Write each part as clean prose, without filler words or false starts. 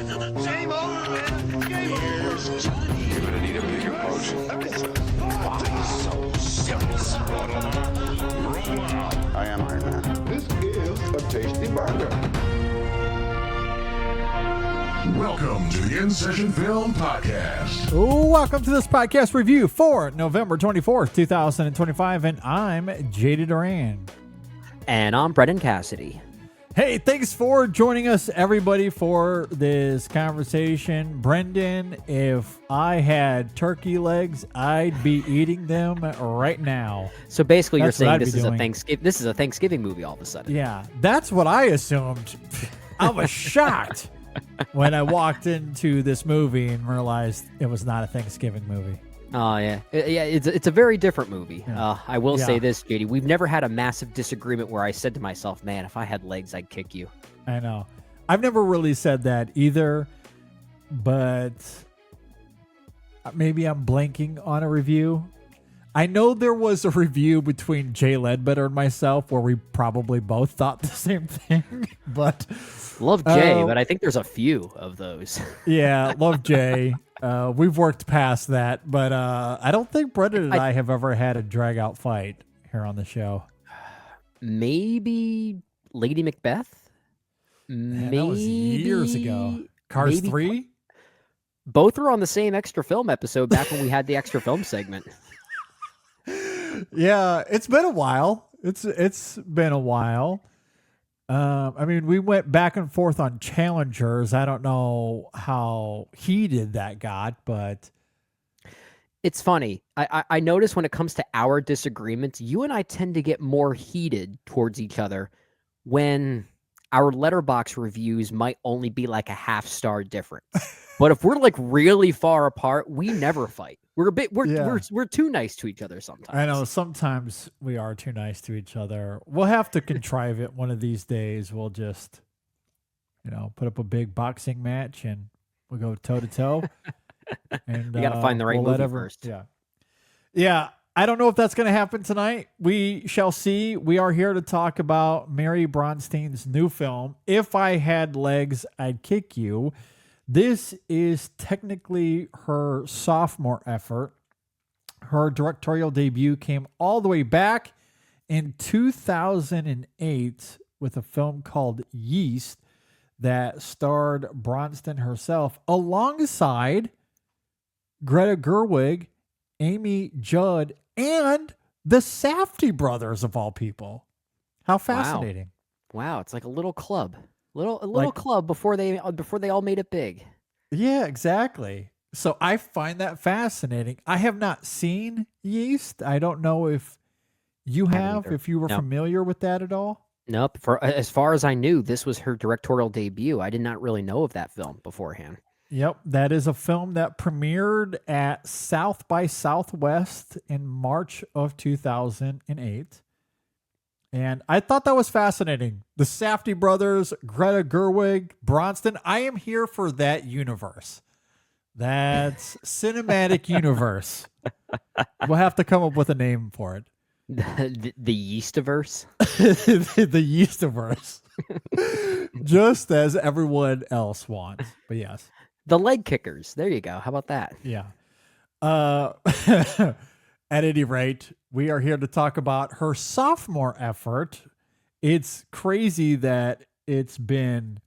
Game over, man. Game over. Johnny. You're gonna need a bigger boat. So serious. I am Iron Man. This is a tasty burger. Welcome to the In Session Film Podcast. Welcome to this podcast review for November 24th, 2025, and I'm JD Duran. And I'm Brendan Cassidy. Hey, thanks for joining us, everybody, for this conversation. Brendan, if I had turkey legs, I'd be eating them right now. So basically, That's you're what saying I'd this be is doing. a Thanksgiving. This is a Thanksgiving movie all of a sudden. Yeah, that's what I assumed. I was shocked when I walked into this movie and realized it was not a Thanksgiving movie. Oh yeah, It's a very different movie. Yeah. I will Yeah. say this, JD. We've never had a massive disagreement where I said to myself, "Man, if I had legs, I'd kick you." I know. I've never really said that either, but maybe I'm blanking on a review. I know there was a review between Jay Ledbetter and myself where we probably both thought the same thing, but Love Jay, but I think there's a few of those. yeah, love Jay. We've worked past that, but I don't think Brendan and I have ever had a drag out fight here on the show. Maybe Lady Macbeth. Man, that was years ago. Cars maybe 3? Both were on the same extra film episode back when we had the extra film segment. Yeah, it's been a while. It's been a while. I mean, we went back and forth on challengers. I don't know how heated that got, but It's funny. I notice when it comes to our disagreements, you and I tend to get more heated towards each other when our letterbox reviews might only be like a half-star difference. But if we're like really far apart, we never fight. We're too nice to each other sometimes. I know sometimes we are too nice to each other. We'll have to contrive it one of these days. We'll just, put up a big boxing match and we'll go toe to toe. And We got to find the right movie first. Yeah. Yeah. I don't know if that's going to happen tonight. We shall see. We are here to talk about Mary Bronstein's new film, If I Had Legs, I'd Kick You. This is technically her sophomore effort. Her directorial debut came all the way back in 2008 with a film called Yeast that starred Bronstein herself alongside Greta Gerwig, Amy Judd, and the Safdie brothers of all people. How fascinating. Wow, it's like a little club. A little club before they all made it big. Yeah, exactly. So I find that fascinating. I have not seen Yeast. I don't know if you have, either. if you were No. familiar with that at all. Nope. As far as I knew, this was her directorial debut. I did not really know of that film beforehand. Yep, that is a film that premiered at South by Southwest in March of 2008. And I thought that was fascinating. The Safdie brothers, Greta Gerwig, Bronstein. I am here for that universe. That's cinematic universe. We'll have to come up with a name for it. The Yeastiverse. The Yeastiverse. Just as everyone else wants. But yes. The Leg Kickers. There you go. How about that? Yeah. At any rate, we are here to talk about her sophomore effort. It's crazy that it's been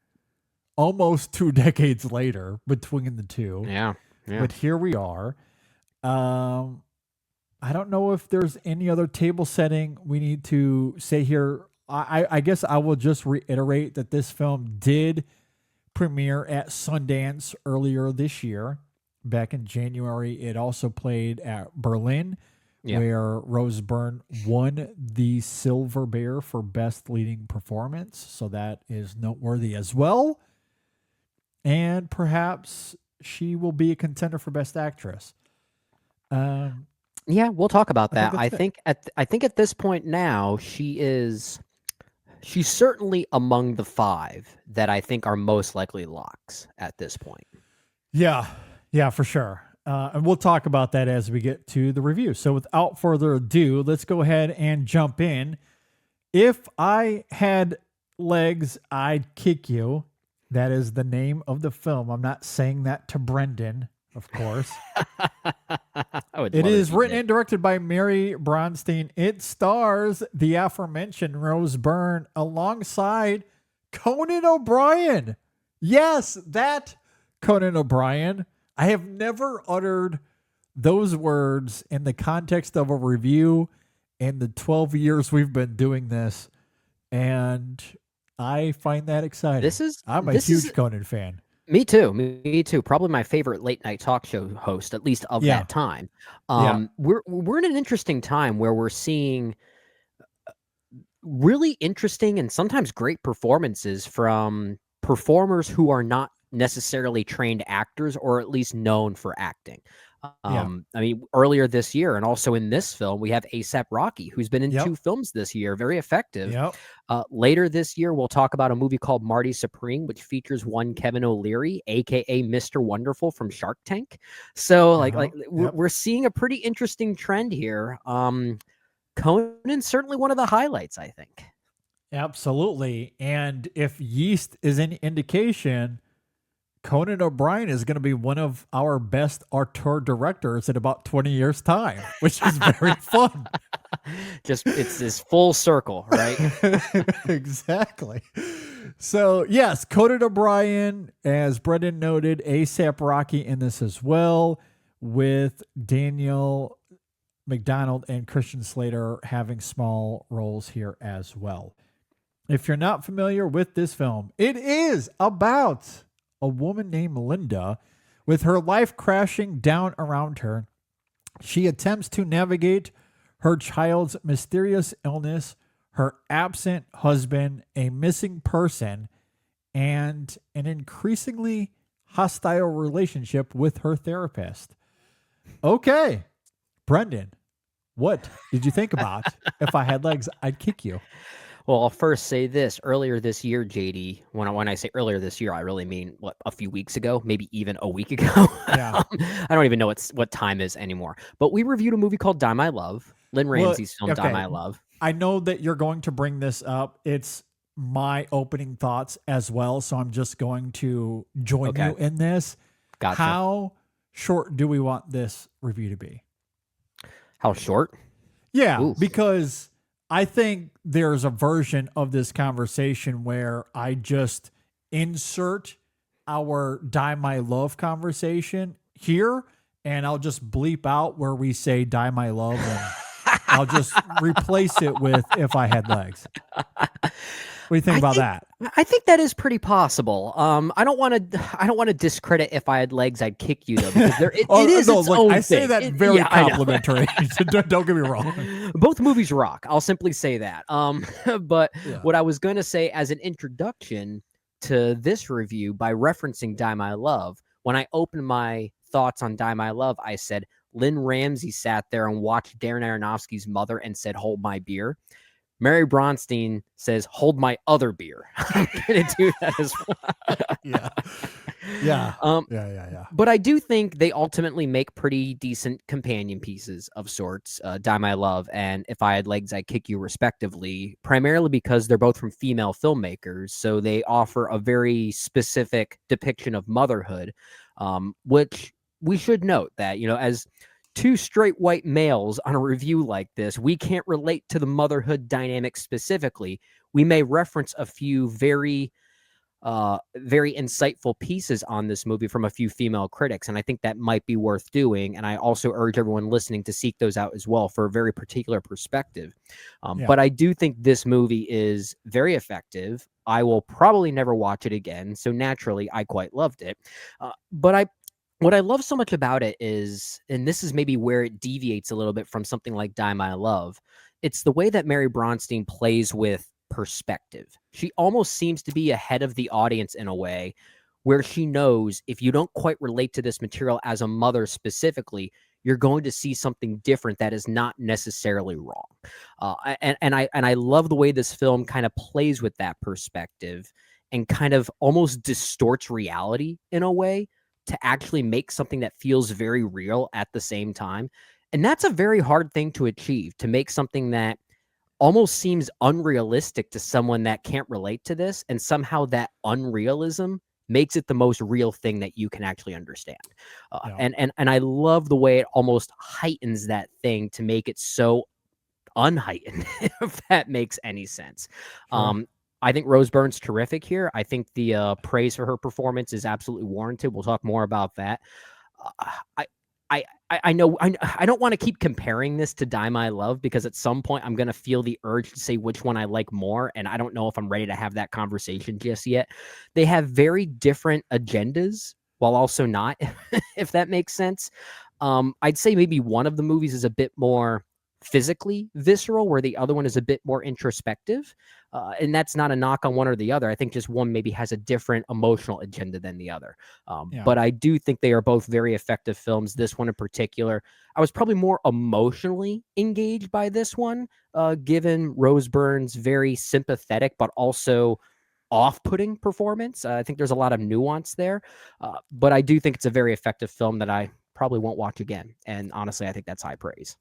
almost 2 decades later between the two. Yeah. But here we are. I don't know if there's any other table setting we need to say here. I guess I will just reiterate that this film did premiere at Sundance earlier this year. Back in January, it also played at Berlin, where Rose Byrne won the Silver Bear for Best Leading Performance. So that is noteworthy as well. And perhaps she will be a contender for Best Actress. Yeah, we'll talk about that. I think think at this point now she's certainly among the 5 that I think are most likely locks at this point. Yeah, for sure. And we'll talk about that as we get to the review. So without further ado, let's go ahead and jump in. If I Had Legs, I'd Kick You. That is the name of the film. I'm not saying that to Brendan, of course. It is written and directed by Mary Bronstein. It stars the aforementioned Rose Byrne alongside Conan O'Brien. Yes, that Conan O'Brien. I have never uttered those words in the context of a review in the 12 years we've been doing this, and I find that exciting. I'm a huge Conan fan. Me too. Me too. Probably my favorite late night talk show host, at least of that time. We're in an interesting time where we're seeing really interesting and sometimes great performances from performers who are not necessarily trained actors, or at least known for acting. I mean, earlier this year and also in this film, we have A$AP Rocky, who's been in 2 films this year, very effective. Later this year, we'll talk about a movie called Marty Supreme, which features one Kevin O'Leary, aka Mr. Wonderful from Shark Tank. So, we're seeing a pretty interesting trend here. Conan's certainly one of the highlights, I think. Absolutely. And if yeast is any indication, Conan O'Brien is going to be one of our best auteur directors in about 20 years' time, which is very fun. It's this full circle, right? Exactly. So, yes, Conan O'Brien, as Brendan noted, A$AP Rocky in this as well, with Daniel McDonald and Christian Slater having small roles here as well. If you're not familiar with this film, it is about a woman named Linda. With her life crashing down around her, she attempts to navigate her child's mysterious illness, her absent husband, a missing person, and an increasingly hostile relationship with her therapist. Okay, Brendan, what did you think about If I Had Legs, I'd Kick You? Well, I'll first say this. Earlier this year, JD, when I say earlier this year, I really mean, a few weeks ago, maybe even a week ago. Yeah. I don't even know what time is anymore. But we reviewed a movie called Die My Love, Lynn Ramsey's film, Die My Love. I know that you're going to bring this up. It's my opening thoughts as well, so I'm just going to join you in this. Gotcha. How short do we want this review to be? How short? Yeah, Oof. Because I think there's a version of this conversation where I just insert our Die My Love conversation here, and I'll just bleep out where we say Die My Love, and I'll just replace it with If I Had Legs. What do you think about that? I think that is pretty possible. I don't want to discredit If I Had Legs, I'd Kick You, though, because it is its own I say thing. that very complimentary. Don't get me wrong. Both movies rock. I'll simply say that. But what I was going to say as an introduction to this review, by referencing Die My Love, when I opened my thoughts on Die My Love, I said Lynn Ramsey sat there and watched Darren Aronofsky's Mother and said, "Hold my beer." Mary Bronstein says, "Hold my other beer." I'm going to do that as well. Yeah. But I do think they ultimately make pretty decent companion pieces of sorts, Die My Love and If I Had Legs, I'd Kick You, respectively, primarily because they're both from female filmmakers. So they offer a very specific depiction of motherhood, which we should note that, as two straight white males on a review like this, we can't relate to the motherhood dynamic specifically. We may reference a few very insightful pieces on this movie from a few female critics, and I think that might be worth doing. And I also urge everyone listening to seek those out as well for a very particular perspective. But I do think this movie is very effective. I will probably never watch it again, so naturally I quite loved it. What I love so much about it is, and this is maybe where it deviates a little bit from something like Die My Love, it's the way that Mary Bronstein plays with perspective. She almost seems to be ahead of the audience in a way where she knows if you don't quite relate to this material as a mother specifically, you're going to see something different that is not necessarily wrong. And I love the way this film kind of plays with that perspective and kind of almost distorts reality in a way to actually make something that feels very real at the same time. And that's a very hard thing to achieve, to make something that almost seems unrealistic to someone that can't relate to this, and somehow that unrealism makes it the most real thing that you can actually understand. Yeah. And I love the way it almost heightens that thing to make it so unheightened, if that makes any sense. Sure. I think Rose Byrne's terrific here. I think the praise for her performance is absolutely warranted. We'll talk more about that. Uh, I, I know I don't want to keep comparing this to Die My Love, because at some point I'm going to feel the urge to say which one I like more, and I don't know if I'm ready to have that conversation just yet. They have very different agendas while also not, if that makes sense. I'd say maybe one of the movies is a bit more physically visceral, where the other one is a bit more introspective. And that's not a knock on one or the other. I think just one maybe has a different emotional agenda than the other. Yeah. But I do think they are both very effective films. This one in particular, I was probably more emotionally engaged by this one, given Rose Byrne's very sympathetic but also off-putting performance. I think there's a lot of nuance there. But I do think it's a very effective film that I probably won't watch again. And honestly, I think that's high praise.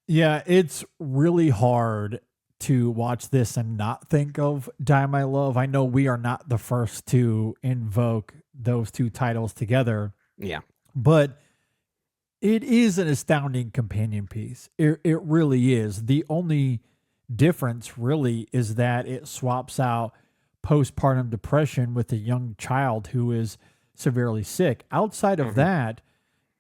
Yeah, it's really hard to watch this and not think of Die My Love. I know we are not the first to invoke those two titles together, Yeah. but it is an astounding companion piece. It really is. The only difference really is that it swaps out postpartum depression with a young child who is severely sick. Outside of that,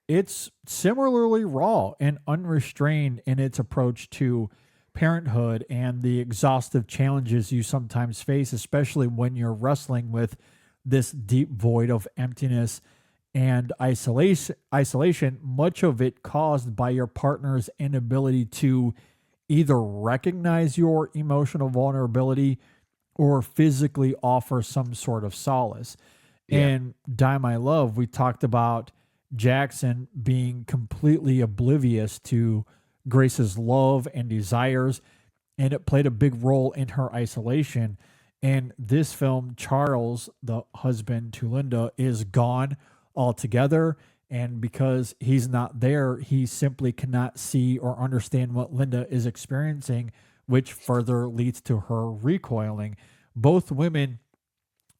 it's similarly raw and unrestrained in its approach to parenthood and the exhaustive challenges you sometimes face, especially when you're wrestling with this deep void of emptiness and isolation, much of it caused by your partner's inability to either recognize your emotional vulnerability or physically offer some sort of solace. Yeah. In Die My Love, we talked about Jackson being completely oblivious to Grace's love and desires, and it played a big role in her isolation. And this film, Charles, the husband to Linda, is gone altogether. And because he's not there, he simply cannot see or understand what Linda is experiencing, which further leads to her recoiling. Both women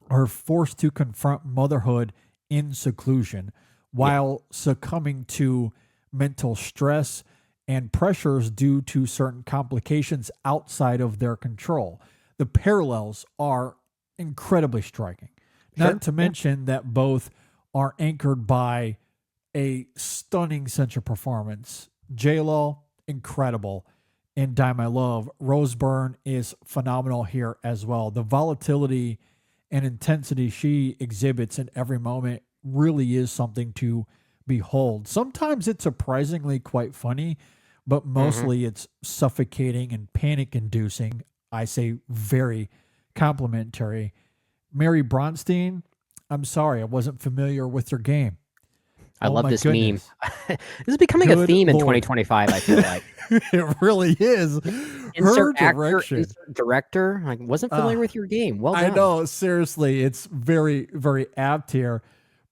are forced to confront motherhood in seclusion while succumbing to mental stress and pressures due to certain complications outside of their control. The parallels are incredibly striking. Not to mention that both are anchored by a stunning central performance. J-Lo, incredible in Die My Love. Rose Byrne is phenomenal here as well. The volatility and intensity she exhibits in every moment really is something to behold. Sometimes it's surprisingly quite funny, but mostly it's suffocating and panic inducing. I say very complimentary. Mary Bronstein, I'm sorry, I wasn't familiar with your game. I love my this goodness. meme. This is becoming a Good theme in Lord. 2025, I feel like. It really is. Her Insert actor, direction. insert director. I wasn't familiar with your game. Well done. I know, seriously, it's very, very apt here.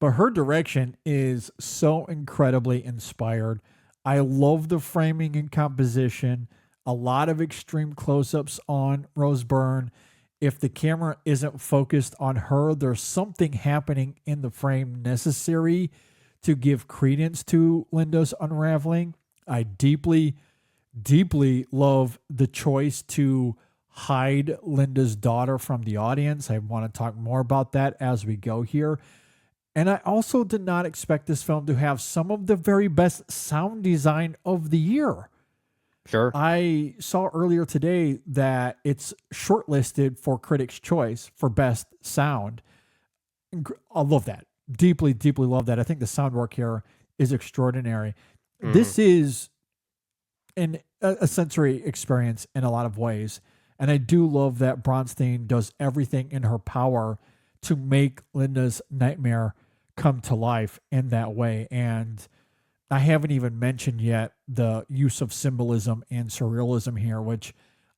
But her direction is so incredibly inspired. I love the framing and composition. A lot of extreme close-ups on Rose Byrne. If the camera isn't focused on her, there's something happening in the frame necessary to give credence to Linda's unraveling. I deeply, deeply love the choice to hide Linda's daughter from the audience. I want to talk more about that as we go here. And I also did not expect this film to have some of the very best sound design of the year. Sure. I saw earlier today that it's shortlisted for Critics' Choice for Best Sound. I love that. Deeply, deeply love that. I think the sound work here is extraordinary. This is a sensory experience in a lot of ways. And I do love that Bronstein does everything in her power to make Linda's nightmare come to life in that way. And I haven't even mentioned yet the use of symbolism and surrealism here, which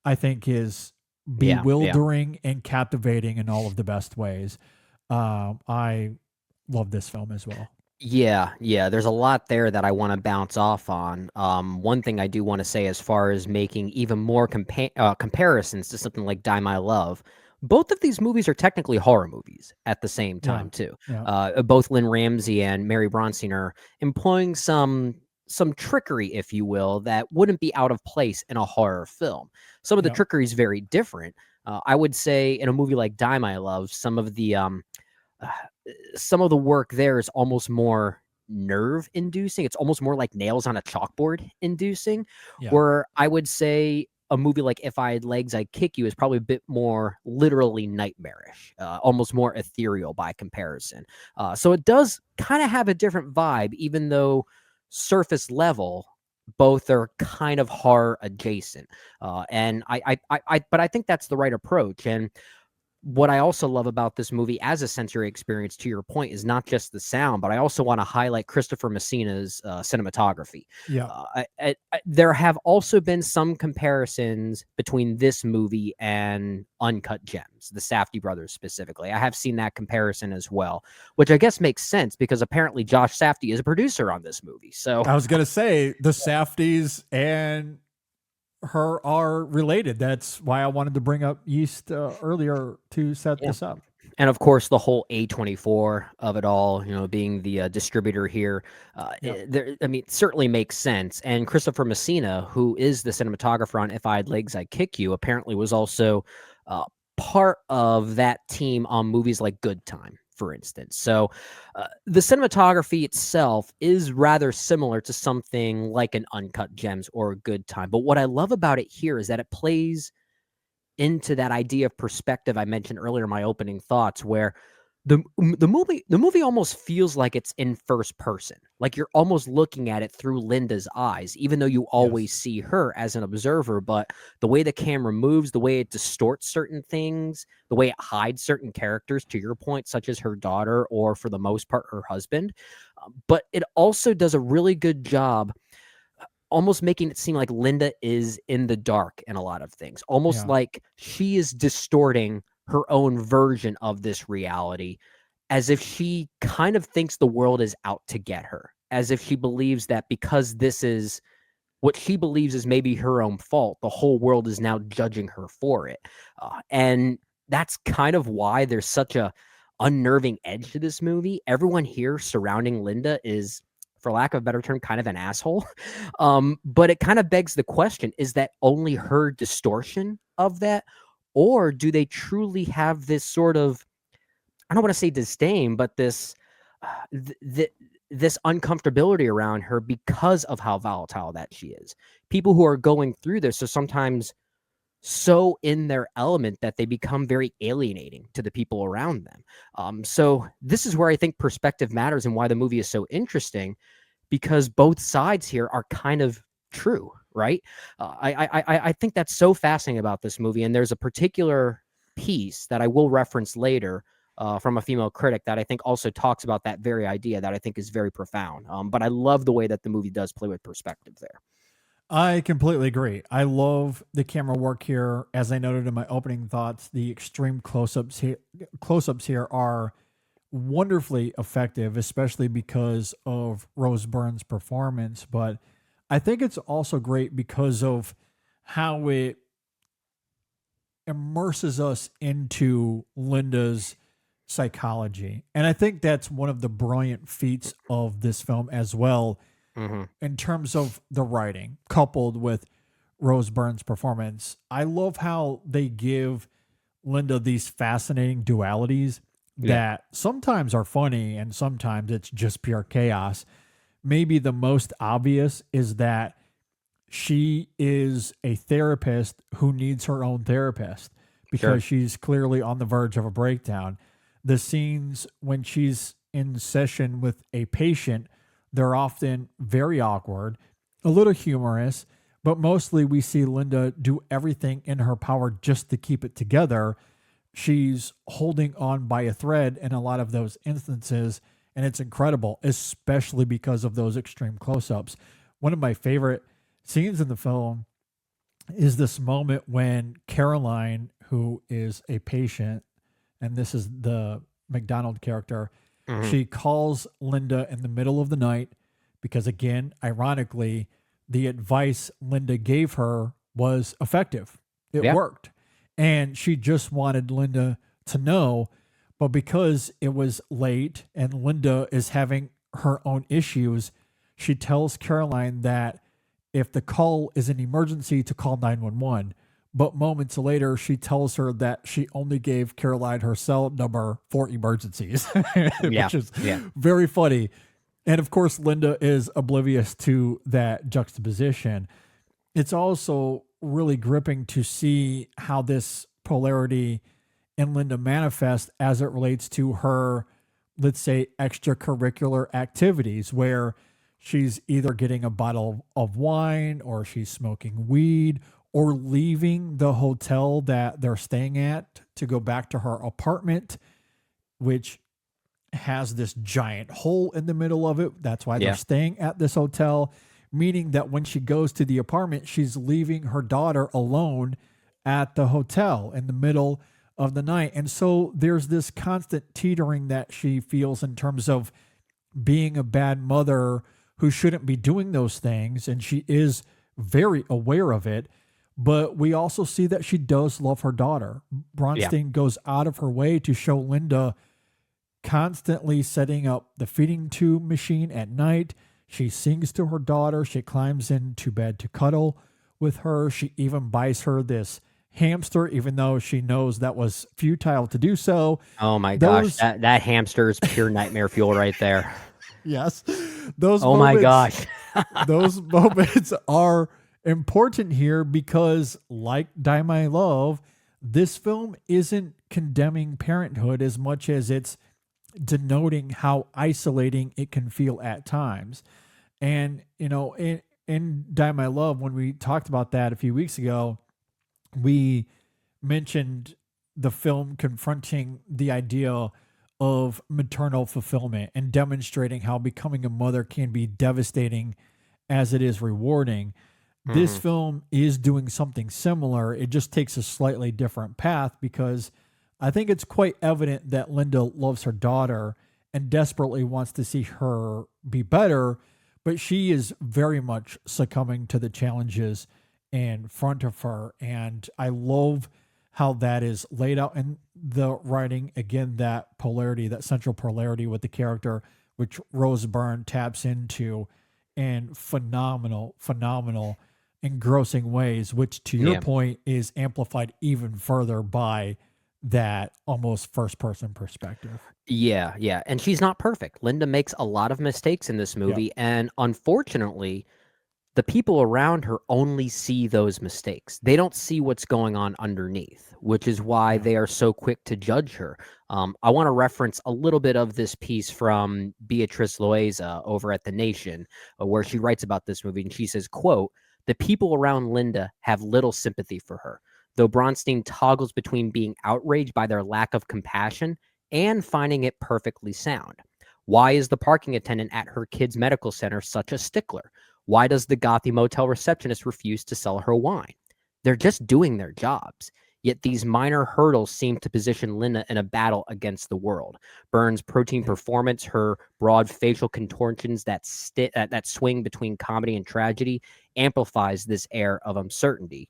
I think is bewildering and captivating in all of the best ways. I love this film as well. Yeah. There's a lot there that I want to bounce off on. One thing I do want to say, as far as making even more comparisons to something like Die My Love, both of these movies are technically horror movies at the same Yeah. time too. Yeah. Both Lynn Ramsey and Mary Bronstein are employing some trickery, if you will, that wouldn't be out of place in a horror film. Some of the Yeah. trickery is very different. I would say in a movie like Die My Love, uh, some of the work there is almost more nerve inducing. It's almost more like nails on a chalkboard inducing. Yeah. Where I would say a movie like If I Had Legs, I'd Kick You is probably a bit more literally nightmarish, almost more ethereal by comparison. So it does kind of have a different vibe, even though surface level, both are kind of horror adjacent. But I think that's the right approach. And what I also love about this movie as a sensory experience, to your point, is not just the sound, but I also want to highlight Christopher Messina's cinematography. Yeah. There have also been some comparisons between this movie and Uncut Gems, the Safdie brothers specifically. I have seen that comparison as well, which I guess makes sense because apparently Josh Safdie is a producer on this movie. So I was gonna say the Safdies and her are related. That's why I wanted to bring up Yeast earlier to set this up. and of course, the whole A24 of it all, being the distributor here, it certainly makes sense. And Christopher Messina, who is the cinematographer on If I Had Legs, I'd Kick You, apparently was also part of that team on movies like Good Time, for instance. So the cinematography itself is rather similar to something like an Uncut Gems or a Good Time. But what I love about it here is that it plays into that idea of perspective I mentioned earlier in my opening thoughts, where the movie almost feels like it's in first person, like you're almost looking at it through Linda's eyes, even though you always see her as an observer. But the way the camera moves, the way it distorts certain things, the way it hides certain characters, to your point, such as her daughter or for the most part her husband, but it also does a really good job almost making it seem like Linda is in the dark in a lot of things, almost Yeah. like she is distorting her own version of this reality, as if she kind of thinks the world is out to get her, as if she believes that because this is what she believes is maybe her own fault, the whole world is now judging her for it. And that's kind of why there's such a unnerving edge to this movie. Everyone here surrounding Linda is, for lack of a better term, kind of an asshole. But it kind of begs the question, is that only her distortion of that? Or do they truly have this sort of, I don't want to say disdain, but this uncomfortability around her because of how volatile that she is? People who are going through this are sometimes so in their element that they become very alienating to the people around them. So this is where I think perspective matters and why the movie is so interesting, because both sides here are kind of true, right? I think that's so fascinating about this movie, and there's a particular piece that I will reference later from a female critic that I think also talks about that very idea that I think is very profound. But I love the way that the movie does play with perspective there. I completely agree. I love the camera work here. As I noted in my opening thoughts, the extreme close-ups here are wonderfully effective, especially because of Rose Byrne's performance. But I think it's also great because of how it immerses us into Linda's psychology. And I think that's one of the brilliant feats of this film as well, in terms of the writing coupled with Rose Byrne's performance. I love how they give Linda these fascinating dualities that sometimes are funny and sometimes it's just pure chaos. Maybe the most obvious is that she is a therapist who needs her own therapist because she's clearly on the verge of a breakdown. The scenes when she's in session with a patient, they're often very awkward, a little humorous, but mostly we see Linda do everything in her power just to keep it together. She's holding on by a thread in a lot of those instances, and it's incredible, especially because of those extreme close-ups. One of my favorite scenes in the film is this moment when Caroline, who is a patient, and this is the McDonald character, She calls Linda in the middle of the night because, again, ironically, the advice Linda gave her was effective. It Yeah. worked. And she just wanted Linda to know. But because it was late and Linda is having her own issues, she tells Caroline that if the call is an emergency, to call 911. But moments later, she tells her that she only gave Caroline her cell number for emergencies, which is very funny. And of course, Linda is oblivious to that juxtaposition. It's also really gripping to see how this polarity in Linda manifests as it relates to her, let's say, extracurricular activities, where she's either getting a bottle of wine or she's smoking weed or leaving the hotel that they're staying at to go back to her apartment, which has this giant hole in the middle of it. That's why they're staying at this hotel, meaning that when she goes to the apartment, she's leaving her daughter alone at the hotel in the middle of the night. And so there's this constant teetering that she feels in terms of being a bad mother who shouldn't be doing those things. And she is very aware of it. But we also see that she does love her daughter. Bronstein goes out of her way to show Linda constantly setting up the feeding tube machine at night. She sings to her daughter. She climbs into bed to cuddle with her. She even buys her this hamster, even though she knows that was futile to do so. Oh my gosh, that hamster is pure nightmare fuel right there. Yes. Those oh moments, my gosh. those moments are important here because, like Die My Love, this film isn't condemning parenthood as much as it's denoting how isolating it can feel at times. And, you know, in Die My Love, when we talked about that a few weeks ago, we mentioned the film confronting the idea of maternal fulfillment and demonstrating how becoming a mother can be devastating as it is rewarding. This film is doing something similar. It just takes a slightly different path because I think it's quite evident that Linda loves her daughter and desperately wants to see her be better, but she is very much succumbing to the challenges in front of her. And I love how that is laid out in the writing. Again, that polarity, that central polarity with the character, which Rose Byrne taps into in phenomenal, engrossing ways, which to your point is amplified even further by that almost first person perspective. Yeah. And she's not perfect. Linda makes a lot of mistakes in this movie. And unfortunately, the people around her only see those mistakes. They don't see what's going on underneath, which is why they are so quick to judge her. I want to reference a little bit of this piece from Beatrice Loaiza over at The Nation, where she writes about this movie. And she says, quote, "The people around Linda have little sympathy for her, though Bronstein toggles between being outraged by their lack of compassion and finding it perfectly sound. Why is the parking attendant at her kid's medical center such a stickler? Why does the gothy motel receptionist refuse to sell her wine? They're just doing their jobs. Yet these minor hurdles seem to position Linda in a battle against the world. Byrne's protein performance, her broad facial contortions that swing between comedy and tragedy, amplifies this air of absurdity.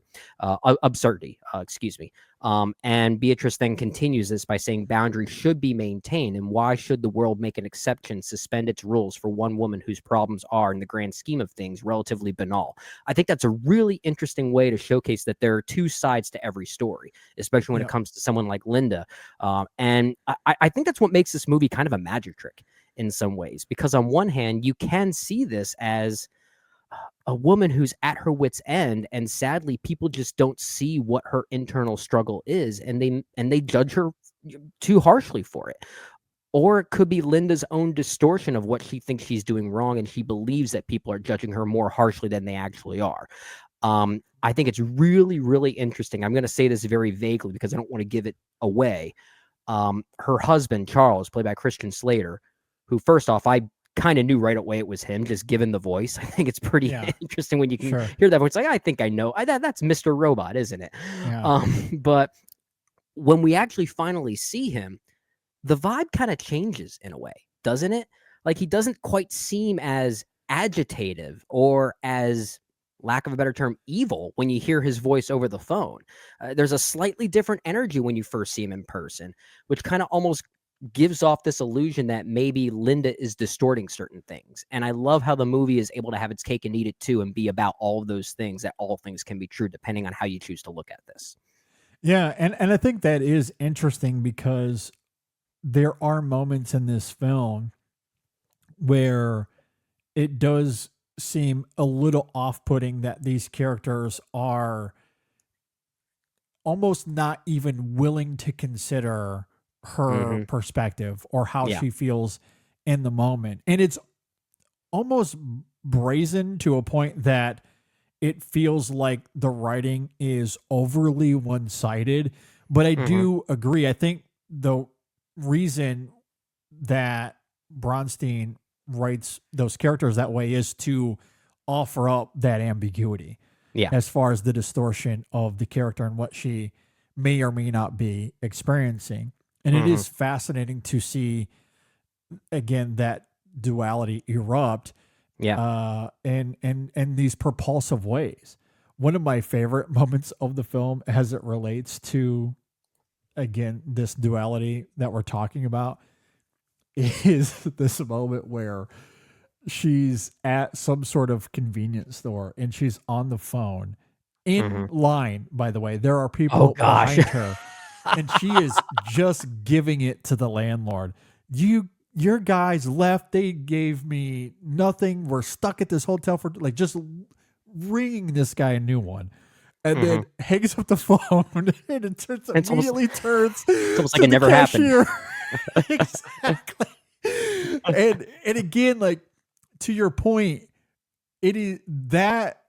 And Beatrice then continues this by saying boundaries should be maintained, and why should the world make an exception, suspend its rules for one woman whose problems are, in the grand scheme of things, relatively banal? I think that's a really interesting way to showcase that there are two sides to every story, especially when it comes to someone like Linda. And I think that's what makes this movie kind of a magic trick in some ways, because on one hand, you can see this as a woman who's at her wit's end, and sadly people just don't see what her internal struggle is, and they judge her too harshly for it. Or it could be Linda's own distortion of what she thinks she's doing wrong, and she believes that people are judging her more harshly than they actually are. I think it's really, really interesting. I'm going to say this very vaguely because I don't want to give it away. Her husband, Charles, played by Christian Slater, who, first off, I kind of knew right away it was him, just given the voice. I think it's pretty interesting when you can hear that voice. Like, I think I know. That's Mr. Robot, isn't it? Yeah. But when we actually finally see him, the vibe kind of changes in a way. doesn't it? Like, he doesn't quite seem as agitative or as, lack of a better term, evil when you hear his voice over the phone. There's a slightly different energy when you first see him in person, which kind of almost gives off this illusion that maybe Linda is distorting certain things. And I love how the movie is able to have its cake and eat it too, and be about all of those things, that all things can be true depending on how you choose to look at this. Yeah, and I think that is interesting because there are moments in this film where it does seem a little off-putting that these characters are almost not even willing to consider her perspective or how she feels in the moment. And it's almost brazen to a point that it feels like the writing is overly one-sided. But I do agree. I think the reason that Bronstein writes those characters that way is to offer up that ambiguity as far as the distortion of the character and what she may or may not be experiencing. And it is fascinating to see, again, that duality erupt in these propulsive ways. One of my favorite moments of the film as it relates to, again, this duality that we're talking about is this moment where she's at some sort of convenience store and she's on the phone in line. By the way, there are people behind her and she is just giving it to the landlord. Your guys left. They gave me nothing. We're stuck at this hotel for like just ringing this guy a new one. And then hangs up the phone and it immediately turns. It's almost like it never happened. Exactly. And again, like to your point, it is that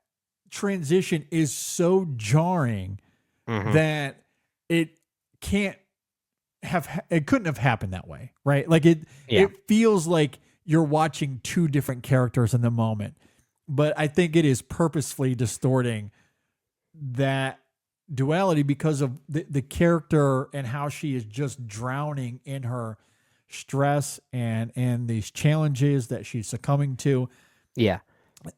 transition is so jarring that it couldn't have happened that way, right? Like it feels like you're watching two different characters in the moment. But I think it is purposefully distorting that duality because of the character and how she is just drowning in her stress and these challenges that she's succumbing to. Yeah.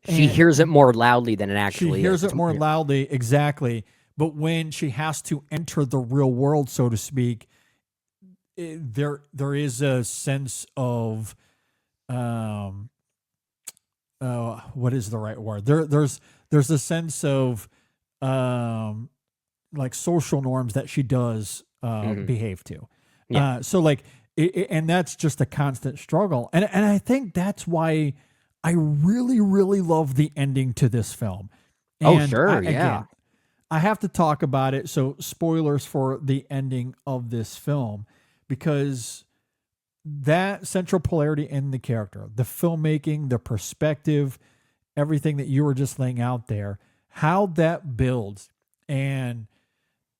She hears it more loudly than it actually is. She hears it more loudly, exactly. But when she has to enter the real world, so to speak, there is a sense of what is the right word? There's a sense of like social norms that she does behave to. So like and that's just a constant struggle. And I think that's why I really, really love the ending to this film. And again, I have to talk about it. So spoilers for the ending of this film, because that central polarity in the character, the filmmaking, the perspective, everything that you were just laying out there, how that builds and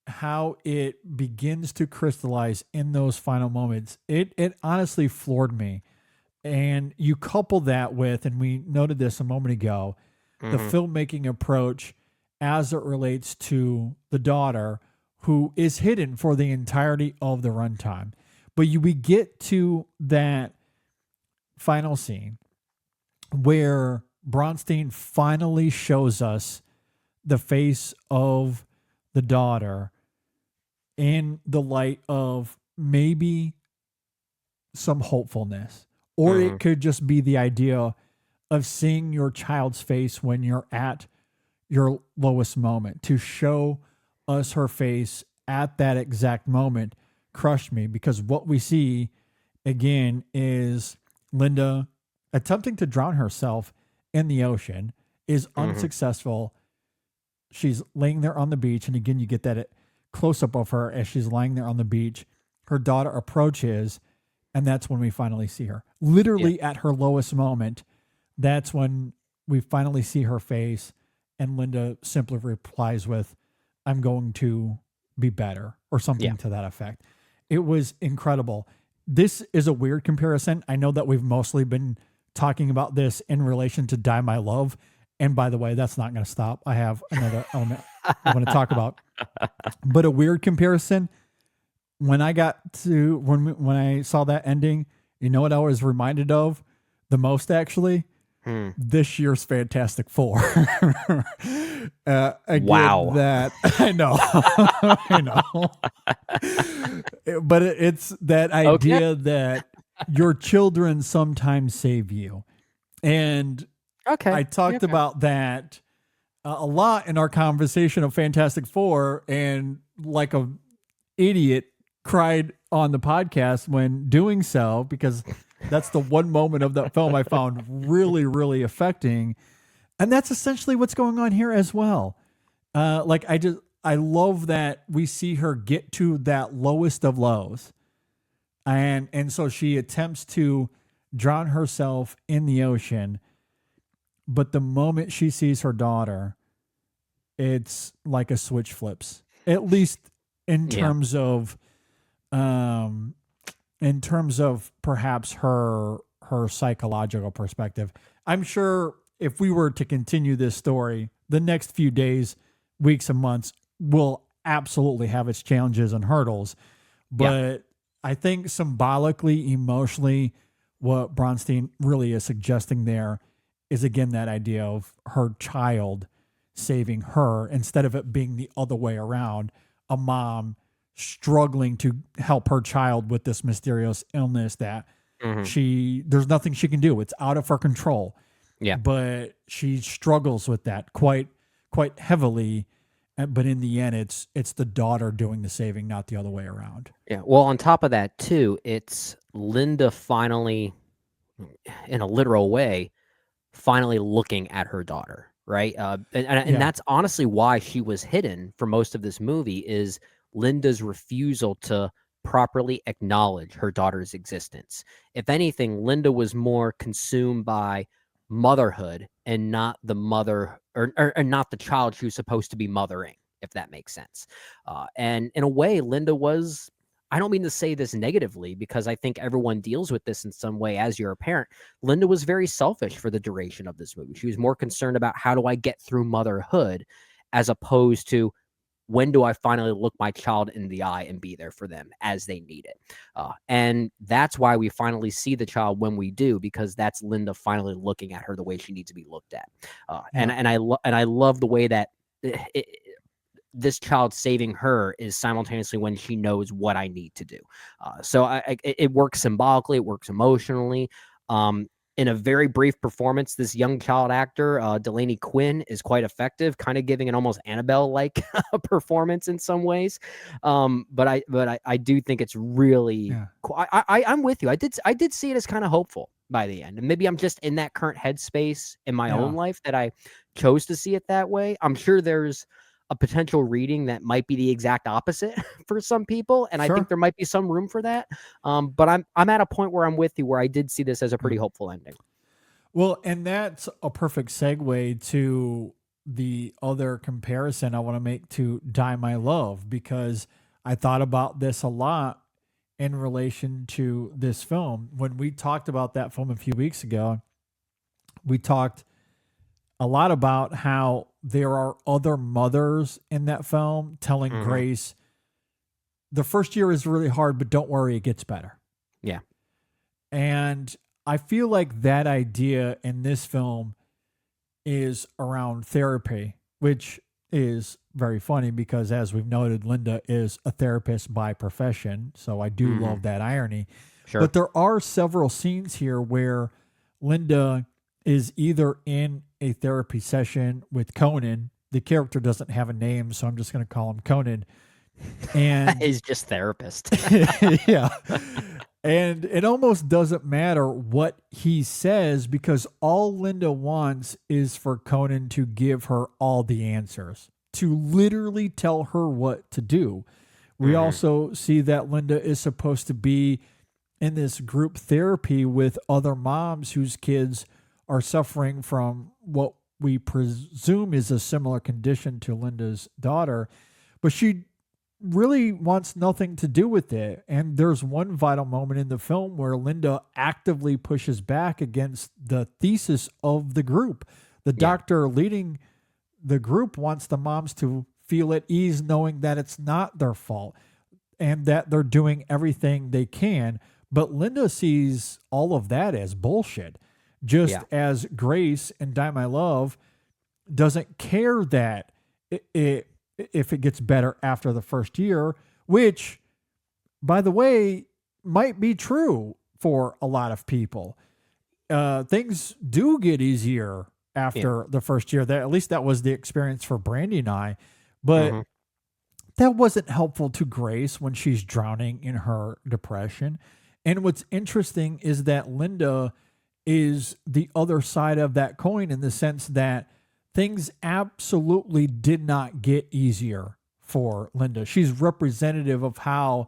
how it begins to crystallize in those final moments, it honestly floored me. And you couple that with, and we noted this a moment ago, the filmmaking approach as it relates to the daughter who is hidden for the entirety of the runtime. But we get to that final scene where Bronstein finally shows us the face of the daughter in the light of maybe some hopefulness, or it could just be the idea of seeing your child's face when you're at your lowest moment. To show us her face at that exact moment crushed me, because what we see again is Linda attempting to drown herself in the ocean, is unsuccessful. She's laying there on the beach, and again you get that close up of her as she's lying there on the beach. Her daughter approaches, and that's when we finally see her. Literally at her lowest moment, that's when we finally see her face, and Linda simply replies with, "I'm going to be better," or something to that effect. It was incredible. This is a weird comparison. I know that we've mostly been talking about this in relation to Die My Love. And by the way, that's not going to stop. I have another element I want to talk about. But a weird comparison. When I got to when I saw that ending, You know what I was reminded of the most, actually? This year's Fantastic Four. Again, Wow. that I know, I know, but it's that idea that your children sometimes save you, and Okay. I talked about that a lot in our conversation of Fantastic Four, and like a idiot cried on the podcast when doing so, because that's the one moment of that film I found really, really affecting. And that's essentially what's going on here as well. I love that we see her get to that lowest of lows. And so she attempts to drown herself in the ocean. But the moment she sees her daughter, it's like a switch flips, at least in terms of perhaps her psychological perspective. I'm sure if we were to continue this story, the next few days, weeks, and months will absolutely have its challenges and hurdles. But I think symbolically, emotionally, what Bronstein really is suggesting there is, again, that idea of her child saving her instead of it being the other way around, a mom struggling to help her child with this mysterious illness that there's nothing she can do. It's out of her control. Yeah. But she struggles with that quite heavily. But in the end, it's the daughter doing the saving, not the other way around. Yeah. Well, on top of that too, it's Linda finally, in a literal way, finally looking at her daughter, right? And that's honestly why she was hidden for most of this movie, is Linda's refusal to properly acknowledge her daughter's existence. If anything, Linda was more consumed by motherhood and not the mother or not the child she was supposed to be mothering, if that makes sense. And in a way, Linda was, I don't mean to say this negatively, because I think everyone deals with this in some way as you're a parent. Linda was very selfish for the duration of this movie. She was more concerned about how do I get through motherhood, as opposed to when do I finally look my child in the eye and be there for them as they need it. And that's why we finally see the child when we do, because that's Linda finally looking at her the way she needs to be looked at. And I love the way that this child saving her is simultaneously when she knows what I need to do. So it works symbolically, it works emotionally. In a very brief performance, this young child actor, Delaney Quinn, is quite effective, kind of giving an almost Annabelle-like performance in some ways. But I do think it's really cool. I'm with you. I did see it as kind of hopeful by the end. And maybe I'm just in that current headspace in my own life that I chose to see it that way. I'm sure there's a potential reading that might be the exact opposite for some people, and I think there might be some room for that. But I'm at a point where I'm with you, where I did see this as a pretty hopeful ending. Well, and that's a perfect segue to the other comparison I want to make to Die My Love, because I thought about this a lot in relation to this film. When we talked about that film a few weeks ago, we talked a lot about how there are other mothers in that film telling Grace, the first year is really hard, but don't worry, it gets better. Yeah. And I feel like that idea in this film is around therapy, which is very funny because, as we've noted, Linda is a therapist by profession. So I do love that irony. Sure. But there are several scenes here where Linda is either in a therapy session with Conan. The character doesn't have a name, so I'm just going to call him Conan. And he's just therapist. yeah. And it almost doesn't matter what he says, because all Linda wants is for Conan to give her all the answers, to literally tell her what to do. We also see that Linda is supposed to be in this group therapy with other moms whose kids are suffering from what we presume is a similar condition to Linda's daughter, but she really wants nothing to do with it. And there's one vital moment in the film where Linda actively pushes back against the thesis of the group. The doctor leading the group wants the moms to feel at ease knowing that it's not their fault and that they're doing everything they can. But Linda sees all of that as bullshit, just Yeah. as Grace in Die My Love doesn't care that if it gets better after the first year, which, by the way, might be true for a lot of people. Things do get easier after the first year. That, at least that was the experience for Brandy and I. But that wasn't helpful to Grace when she's drowning in her depression. And what's interesting is that Linda is the other side of that coin, in the sense that things absolutely did not get easier for Linda. She's representative of how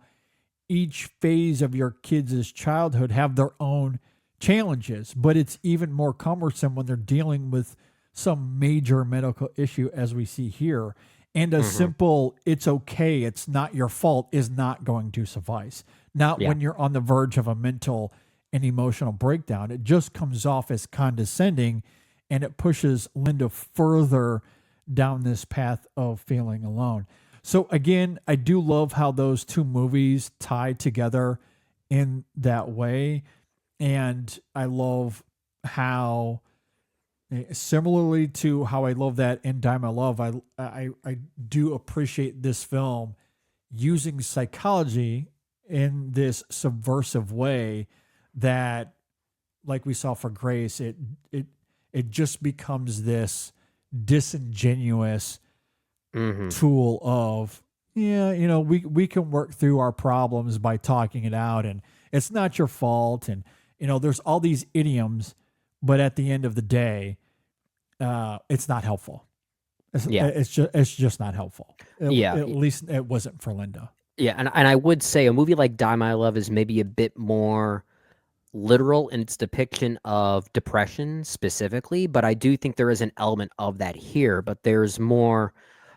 each phase of your kids' childhood have their own challenges, but it's even more cumbersome when they're dealing with some major medical issue, as we see here. And a simple, it's okay, it's not your fault, is not going to suffice. Not when you're on the verge of a mental and emotional breakdown. It just comes off as condescending, and it pushes Linda further down this path of feeling alone. So again, I do love how those two movies tie together in that way. And I love how, similarly to how I love that in Die My Love, I do appreciate this film using psychology in this subversive way that, like we saw for Grace, it just becomes this disingenuous tool of, we can work through our problems by talking it out, and it's not your fault, and there's all these idioms, but at the end of the day, it's not helpful. It's just not helpful. At least it wasn't for Linda. Yeah, and I would say a movie like Die My Love is maybe a bit more literal in its depiction of depression specifically, but I do think there is an element of that here. But there's more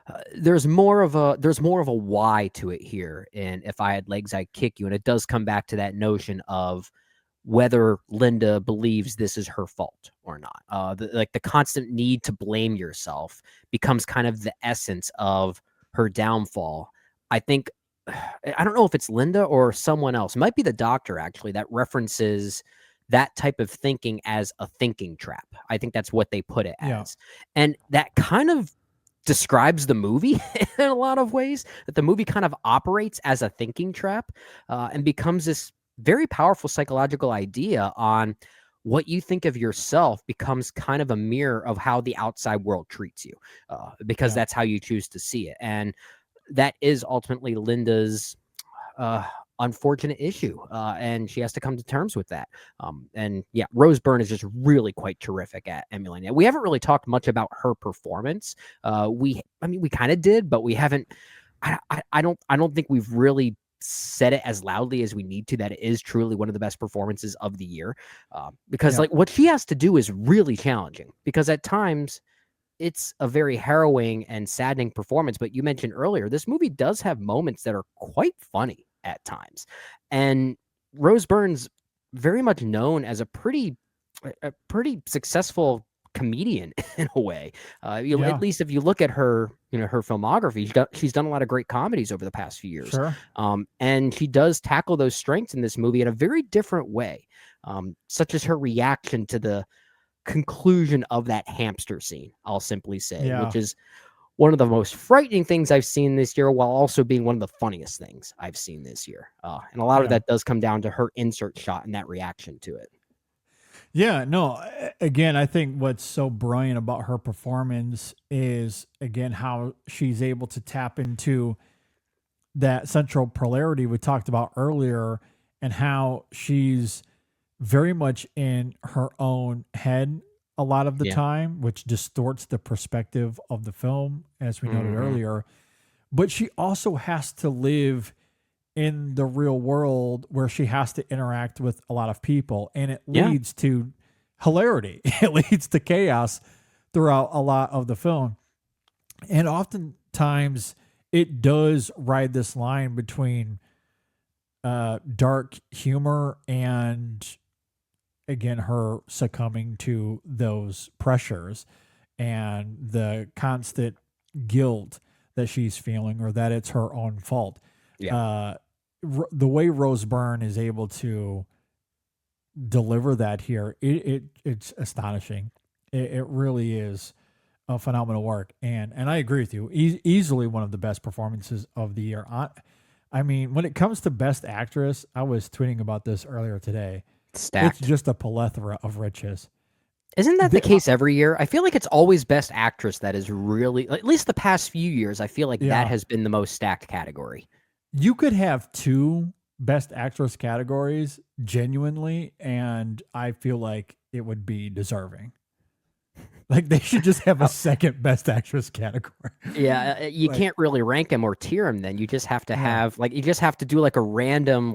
of a why to it here. And If I Had Legs, I'd Kick You. And it does come back to that notion of whether Linda believes this is her fault or not. The constant need to blame yourself becomes kind of the essence of her downfall. I think, I don't know if it's Linda or someone else. It might be the doctor, actually, that references that type of thinking as a thinking trap. I think that's what they put it as. And that kind of describes the movie in a lot of ways, that the movie kind of operates as a thinking trap and becomes this very powerful psychological idea on what you think of yourself becomes kind of a mirror of how the outside world treats you, because that's how you choose to see it. And that is ultimately Linda's unfortunate issue, and she has to come to terms with that. And Rose Byrne is just really quite terrific at emulating it. We haven't really talked much about her performance. We kind of did, but we haven't. I don't think we've really said it as loudly as we need to, that it is truly one of the best performances of the year, because like what she has to do is really challenging, because at times it's a very harrowing and saddening performance. But you mentioned earlier, this movie does have moments that are quite funny at times. And Rose Byrne's very much known as a pretty successful comedian in a way. At least if you look at her, her filmography, she's done a lot of great comedies over the past few years. Sure. And she does tackle those strengths in this movie in a very different way, such as her reaction to the conclusion of that hamster scene, I'll simply say, which is one of the most frightening things I've seen this year, while also being one of the funniest things I've seen this year. And a lot of that does come down to her insert shot and that reaction to it. Yeah, no, again, I think what's so brilliant about her performance is, again, how she's able to tap into that central polarity we talked about earlier, and how she's very much in her own head a lot of the time, which distorts the perspective of the film, as we noted earlier. But she also has to live in the real world, where she has to interact with a lot of people, and it leads to hilarity. It leads to chaos throughout a lot of the film. And oftentimes it does ride this line between dark humor and, again, her succumbing to those pressures and the constant guilt that she's feeling, or that it's her own fault. the way Rose Byrne is able to deliver that here, it's astonishing. It really is a phenomenal work, and I agree with you. Easily one of the best performances of the year. I mean, when it comes to Best Actress, I was tweeting about this earlier today. Stacked. It's just a plethora of riches. Isn't that the case every year? I feel like it's always Best Actress that is really, at least the past few years, I feel like that has been the most stacked category. You could have 2 Best Actress categories genuinely, and I feel like it would be deserving. Like they should just have a second Best Actress category. Yeah, you can't really rank them or tier them. Then you just have to have you just have to do like a random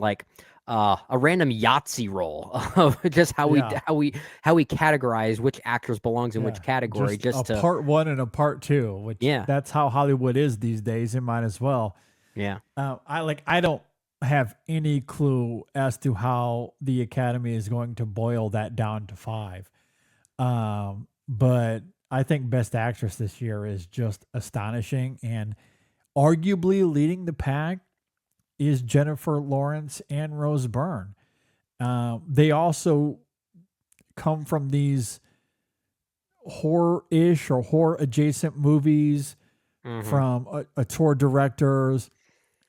Yahtzee roll of just how we categorize which actors belongs in which category. Just a part 1 and a part 2. Which that's how Hollywood is these days. It might as well. Yeah. I don't have any clue as to how the Academy is going to boil that down to 5. But I think Best Actress this year is just astonishing, and arguably leading the pack is Jennifer Lawrence and Rose Byrne. They also come from these horror-ish or horror-adjacent movies from auteur directors.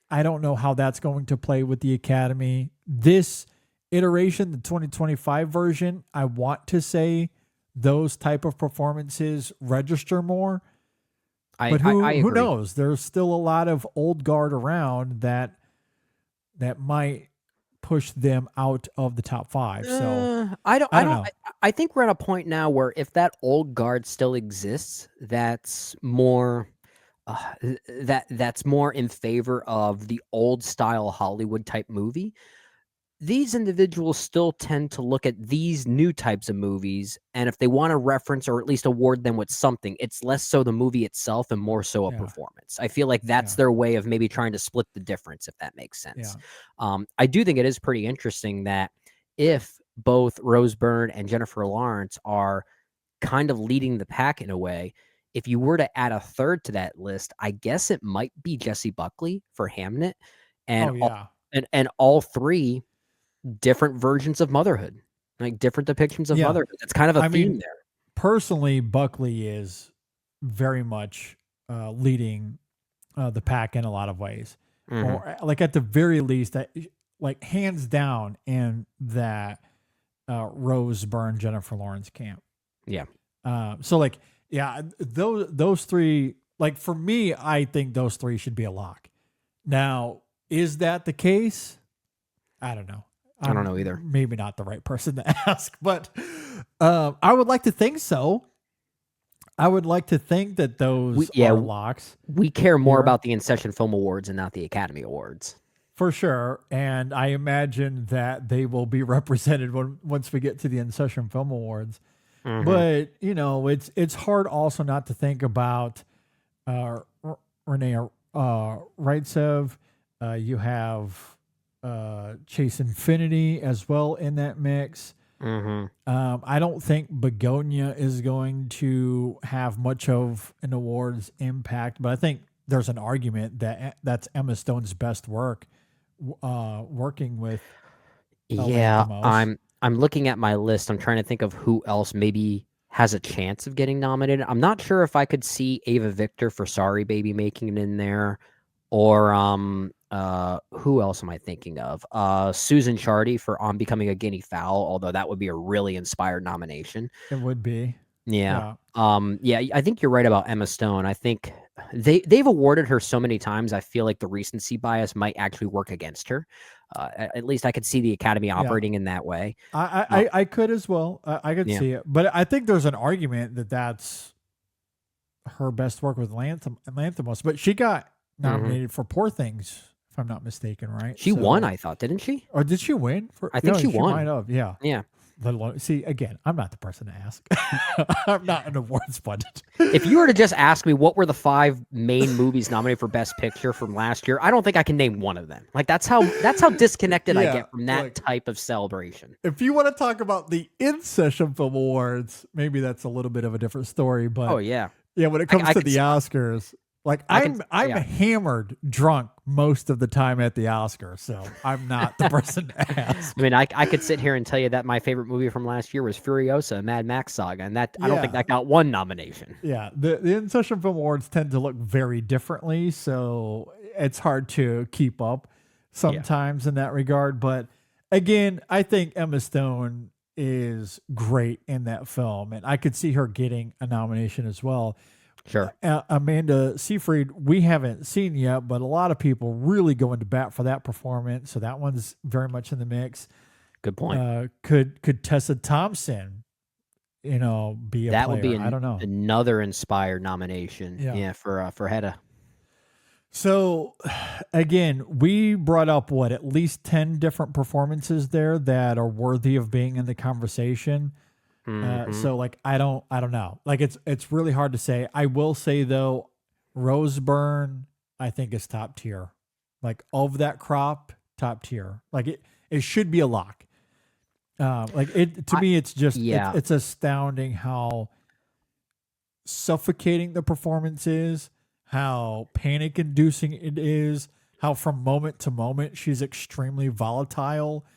I don't know how that's going to play with the Academy. This iteration, the 2025 version, I want to say those type of performances register more. But who knows? There's still a lot of old guard around that might push them out of the top 5. So I don't know. I think we're at a point now where if that old guard still exists, that's more that's more in favor of the old style Hollywood type movie. These individuals still tend to look at these new types of movies, and if they want to reference or at least award them with something, it's less so the movie itself and more so a performance. I feel like that's their way of maybe trying to split the difference, if that makes sense. I do think it is pretty interesting that if both Rose Byrne and Jennifer Lawrence are kind of leading the pack in a way, if you were to add a third to that list, I guess it might be Jessie Buckley for Hamnet, and and all 3 different versions of motherhood, like different depictions of motherhood. It's kind of a theme there. Personally, Buckley is very much leading the pack in a lot of ways. Or like at the very least, like hands down in that Rose Byrne, Jennifer Lawrence camp. Yeah. So like, those 3, like for me, I think those 3 should be a lock. Now, is that the case? I don't know. I don't know either. Maybe not the right person to ask, but I would like to think so. I would like to think that those are locks. We care more about the In-Session Film Awards and not the Academy Awards. For sure. And I imagine that they will be represented once we get to the In-Session Film Awards. But, it's hard also not to think about Renee Raitsev. You have Chase Infinity as well in that mix. I don't think Begonia is going to have much of an awards impact, but I think there's an argument that that's Emma Stone's best work working with. I'm looking at my list. I'm trying to think of who else maybe has a chance of getting nominated. I'm not sure if I could see Ava Victor for Sorry Baby making it in there, or who else am I thinking of? Susan Chardy for On Becoming a Guinea Fowl, although that would be a really inspired nomination. It would be. Yeah. I think you're right about Emma Stone. I think they've awarded her so many times. I feel like the recency bias might actually work against her. At least I could see the Academy operating in that way. I could as well. I could see it, but I think there's an argument that that's her best work with Lanthimos, but she got nominated for Poor Things, if I'm not mistaken, right? She won, I thought, didn't she? Or did she win? I think she won. Might have, yeah. Yeah. See, again, I'm not the person to ask. I'm not an awards budget. If you were to just ask me what were the 5 main movies nominated for Best Picture from last year, I don't think I can name one of them. Like that's how disconnected I get from that type of celebration. If you want to talk about the In-Session Film Awards, maybe that's a little bit of a different story. But when it comes to the Oscars, Like I I'm yeah. hammered drunk most of the time at the Oscars, so I'm not the person to ask. I mean, I could sit here and tell you that my favorite movie from last year was Furiosa, a Mad Max saga, and that I don't think Yeah. that got one nomination. Yeah, the In-Session Film Awards tend to look very differently, so it's hard to keep up sometimes in that regard. But again, I think Emma Stone is great in that film, and I could see her getting a nomination as well. Sure. Amanda Seyfried, we haven't seen yet, but a lot of people really go into bat for that performance, so that one's very much in the mix. Good point. Could Tessa Thompson, be a That player? would be I don't know. another inspired nomination. Yeah. Yeah, for Hedda. So, again, we brought up at least 10 different performances there that are worthy of being in the conversation. So, like, I don't know. Like, it's really hard to say. I will say though, Rose Byrne, I think is top tier. Like, of that crop, top tier. Like, it should be a lock. To me, it's just it's astounding how suffocating the performance is, how panic inducing it is, how from moment to moment she's extremely volatile,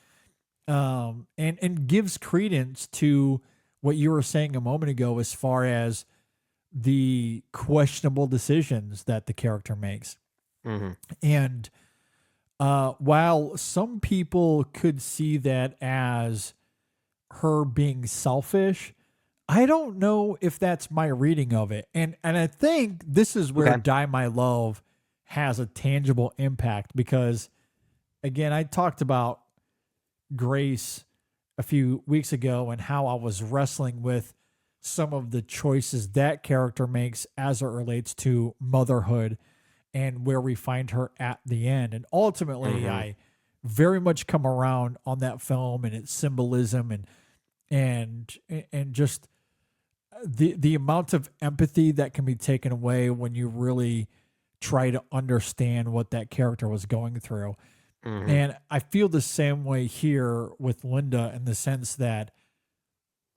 and gives credence to what you were saying a moment ago as far as the questionable decisions that the character makes. And while some people could see that as her being selfish, I don't know if that's my reading of it. And I think this is where Die My Love has a tangible impact because, again, I talked about Grace a few weeks ago and how I was wrestling with some of the choices that character makes as it relates to motherhood and where we find her at the end. And ultimately, I very much come around on that film and its symbolism and just the amount of empathy that can be taken away when you really try to understand what that character was going through. And I feel the same way here with Linda in the sense that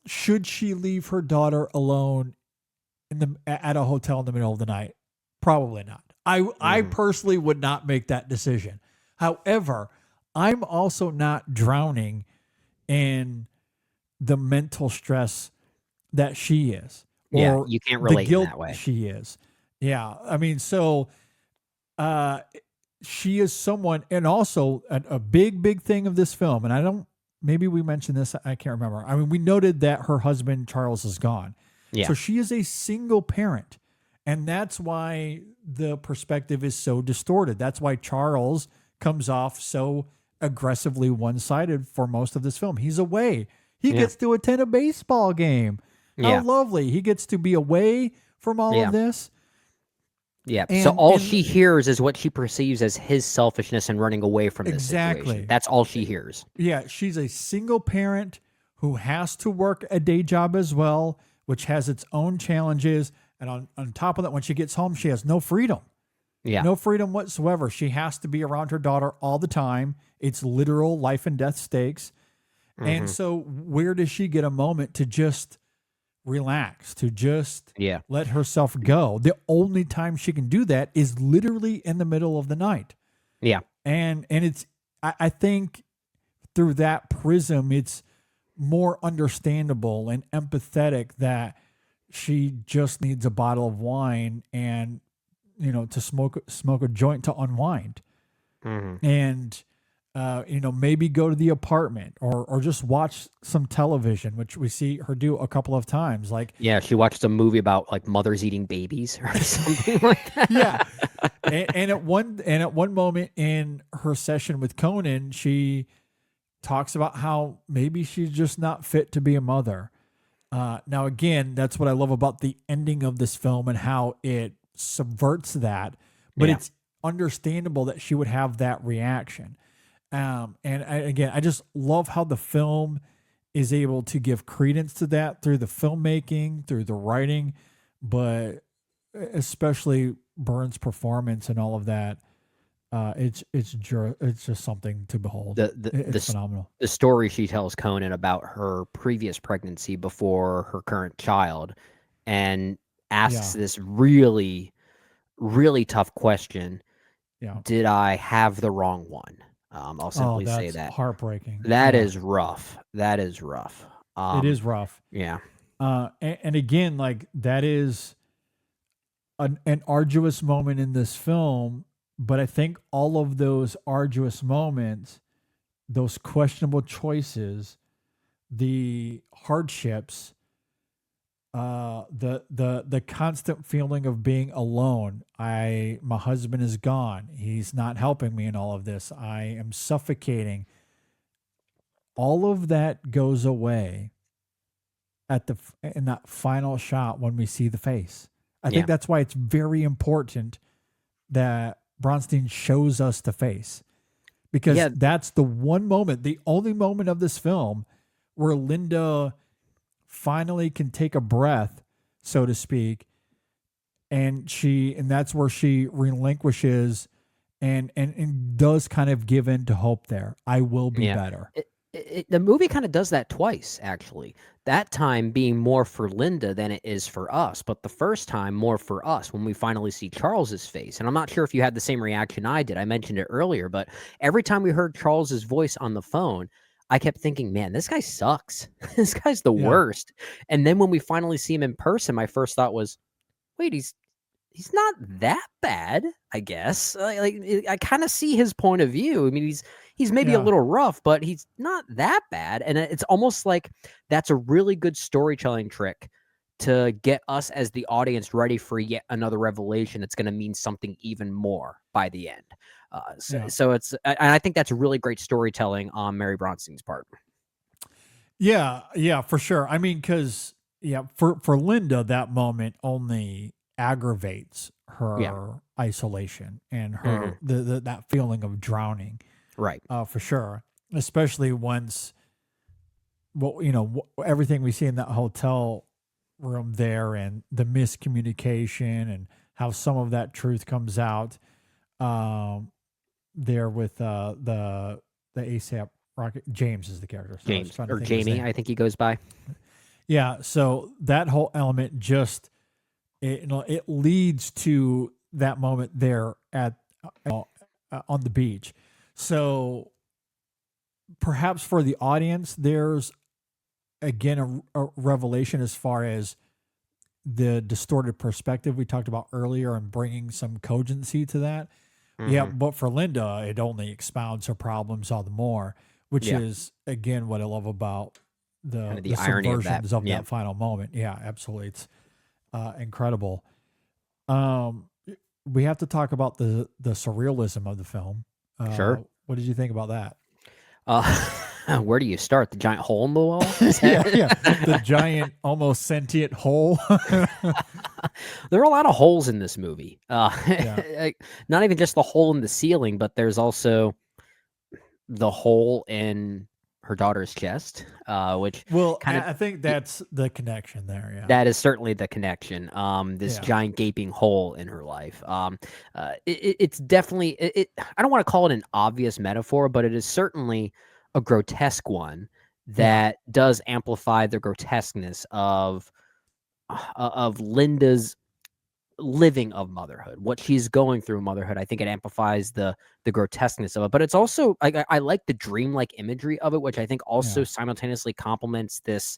should she leave her daughter alone at a hotel in the middle of the night? Probably not. I personally would not make that decision. However, I'm also not drowning in the mental stress that she is. Or you can't the relate in guilt that way. she is. Yeah. I mean, so she is someone, and also a big thing of this film, and maybe we mentioned this, I can't remember. I mean, we noted that her husband, Charles, is gone. Yeah. So she is a single parent. And that's why the perspective is so distorted. That's why Charles comes off so aggressively one-sided for most of this film. He's away. He gets to attend a baseball game. How lovely. He gets to be away from all of this. Yeah. So all she hears is what she perceives as his selfishness and running away from this situation. That's all she hears. Yeah. She's a single parent who has to work a day job as well, which has its own challenges. And on top of that, when she gets home, she has no freedom. Yeah. No freedom whatsoever. She has to be around her daughter all the time. It's literal life and death stakes. And so where does she get a moment to just relax, to just let herself go? The only time she can do that is literally in the middle of the night. Yeah. And it's, I think through that prism, it's more understandable and empathetic that she just needs a bottle of wine and, to smoke a joint to unwind. And, maybe go to the apartment or just watch some television, which we see her do a couple of times. Like, she watched a movie about like mothers eating babies or something like that. Yeah. And at one moment in her session with Conan, she talks about how maybe she's just not fit to be a mother. Now, again, that's what I love about the ending of this film and how it subverts that. But it's understandable that she would have that reaction. I just love how the film is able to give credence to that through the filmmaking, through the writing, but especially Byrne's performance and all of that. It's just something to behold. It's phenomenal. The story she tells Conan about her previous pregnancy before her current child, and asks this really, really tough question. Yeah. Did I have the wrong one? I'll simply say that's that. heartbreaking. That Yeah, is rough. That is rough. it is rough. Yeah. And again, like that is an arduous moment in this film, but I think all of those arduous moments, those questionable choices, the hardships, the constant feeling of being alone. My husband is gone. He's not helping me in all of this. I am suffocating. All of that goes away in that final shot when we see the face. I think that's why it's very important that Bronstein shows us the face, because that's the one moment, the only moment of this film where Linda finally can take a breath, so to speak, and that's where she relinquishes and does kind of give in to hope there. I will be better. The movie kind of does that twice, actually. That time being more for Linda than it is for us, but the first time more for us when we finally see Charles's face. And I'm not sure if you had the same reaction I did. I mentioned it earlier, but every time we heard Charles's voice on the phone, I kept thinking, man, this guy sucks. This guy's the worst. And then when we finally see him in person, my first thought was, wait, he's not that bad, I guess. I kind of see his point of view. I mean, he's maybe a little rough, but he's not that bad. And it's almost like that's a really good storytelling trick to get us as the audience ready for yet another revelation. It's going to mean something even more by the end. So it's, and I think that's really great storytelling on Mary Bronstein's part. Yeah, for sure. I mean, because for Linda, that moment only aggravates her isolation and her that feeling of drowning. Right. For sure. Especially once, everything we see in that hotel room there, and the miscommunication and how some of that truth comes out there with the ASAP Rocket. James is the character. So James or Jamie, I think he goes by. Yeah. So that whole element just, it leads to that moment there on the beach. So perhaps for the audience, there's again a revelation as far as the distorted perspective we talked about earlier, and bringing some cogency to that. Yeah, but for Linda, it only expounds her problems all the more, which is again what I love about the irony subversions of that final moment. Yeah, absolutely. It's incredible. We have to talk about the surrealism of the film. Sure. What did you think about that? Where do you start? The giant hole in the wall? The giant, almost sentient hole. There are a lot of holes in this movie. Not even just the hole in the ceiling, but there's also the hole in her daughter's chest, which I think that's the connection there. Yeah, that is certainly the connection. This giant gaping hole in her life. It's definitely I don't want to call it an obvious metaphor, but it is certainly a grotesque one that does amplify the grotesqueness of Linda's living of motherhood, what she's going through in motherhood. I think it amplifies the grotesqueness of it, but it's also I like the dreamlike imagery of it, which I think also simultaneously complements this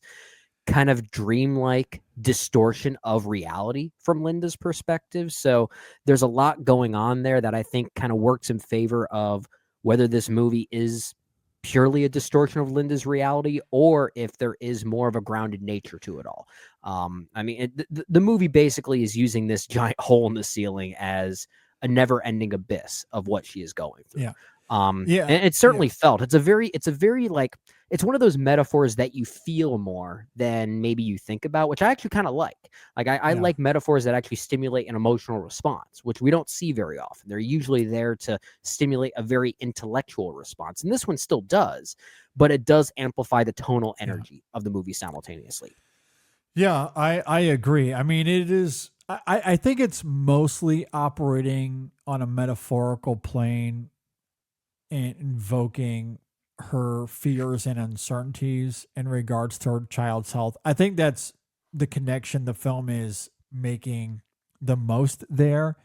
kind of dreamlike distortion of reality from Linda's perspective. So there's a lot going on there that I think kind of works in favor of whether this movie is purely a distortion of Linda's reality, or if there is more of a grounded nature to it all. I mean, the movie basically is using this giant hole in the ceiling as a never-ending abyss of what she is going through. And it's certainly felt. It's a very like, it's one of those metaphors that you feel more than maybe you think about, which I actually kind of like. Like I like metaphors that actually stimulate an emotional response, which we don't see very often. They're usually there to stimulate a very intellectual response. And this one still does, but it does amplify the tonal energy of the movie simultaneously. Yeah, I agree. I mean, it is, I think it's mostly operating on a metaphorical plane and invoking her fears and uncertainties in regards to her child's health. I think that's the connection the film is making the most there.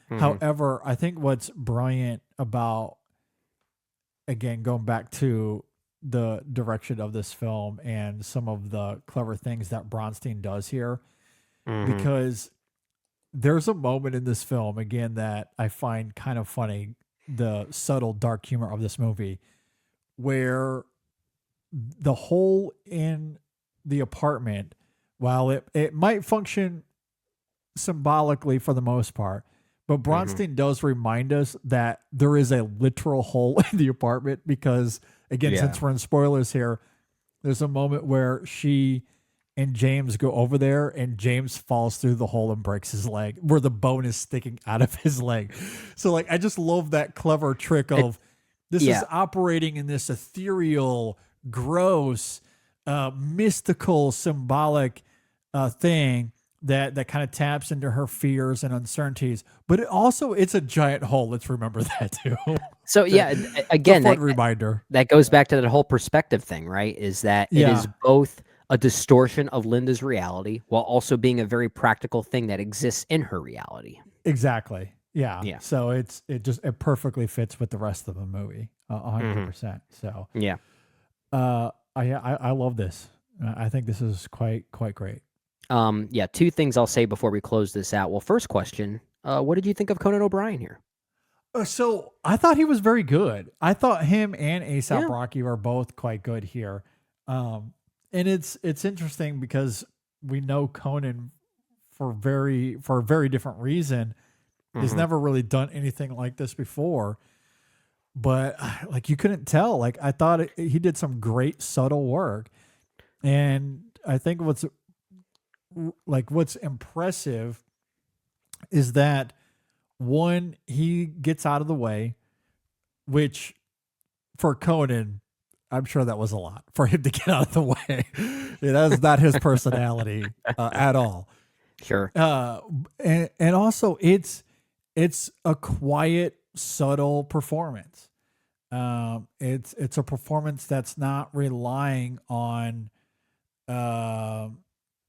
However, I think what's brilliant about, again, going back to the direction of this film and some of the clever things that Bronstein does here, because there's a moment in this film, again, that I find kind of funny, the subtle dark humor of this movie, where the hole in the apartment, while it might function symbolically for the most part, but Bronstein does remind us that there is a literal hole in the apartment because, again, since we're in spoilers here, there's a moment where she and James go over there and James falls through the hole and breaks his leg where the bone is sticking out of his leg. So like, I just love that clever trick of this is operating in this ethereal, gross, mystical, symbolic thing that kind of taps into her fears and uncertainties, but it's a giant hole. Let's remember that too. So again, fun reminder. That goes back to that whole perspective thing, right? Is that it is both a distortion of Linda's reality while also being a very practical thing that exists in her reality. Exactly. Yeah. So it perfectly fits with the rest of the movie, 100%. So I love this. I think this is quite great. Two things I'll say before we close this out. Well, first question, what did you think of Conan O'Brien here? So I thought he was very good. I thought him and A$AP Rocky were both quite good here. And it's interesting because we know Conan for a very different reason. He's never really done anything like this before. But like, you couldn't tell. Like, I thought he did some great subtle work. And I think what's impressive is that, one, he gets out of the way, which for Conan, I'm sure that was a lot for him to get out of the way. That's not his personality at all. Sure. And also it's a quiet, subtle performance. It's a performance that's not relying on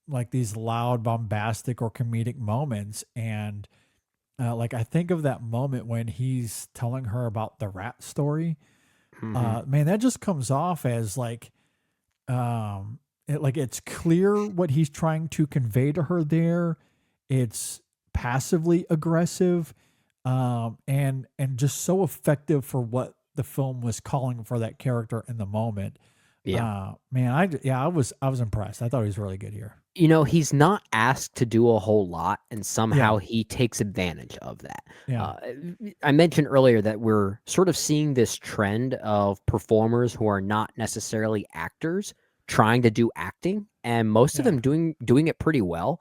like these loud, bombastic or comedic moments. And like, I think of that moment when he's telling her about the rat story. Man, that just comes off as like, it's clear what he's trying to convey to her there. It's passively aggressive, and just so effective for what the film was calling for that character in the moment. Man, I was impressed. I thought he was really good here. You know, he's not asked to do a whole lot, and somehow he takes advantage of that. I mentioned earlier that we're sort of seeing this trend of performers who are not necessarily actors trying to do acting, and most of them doing it pretty well.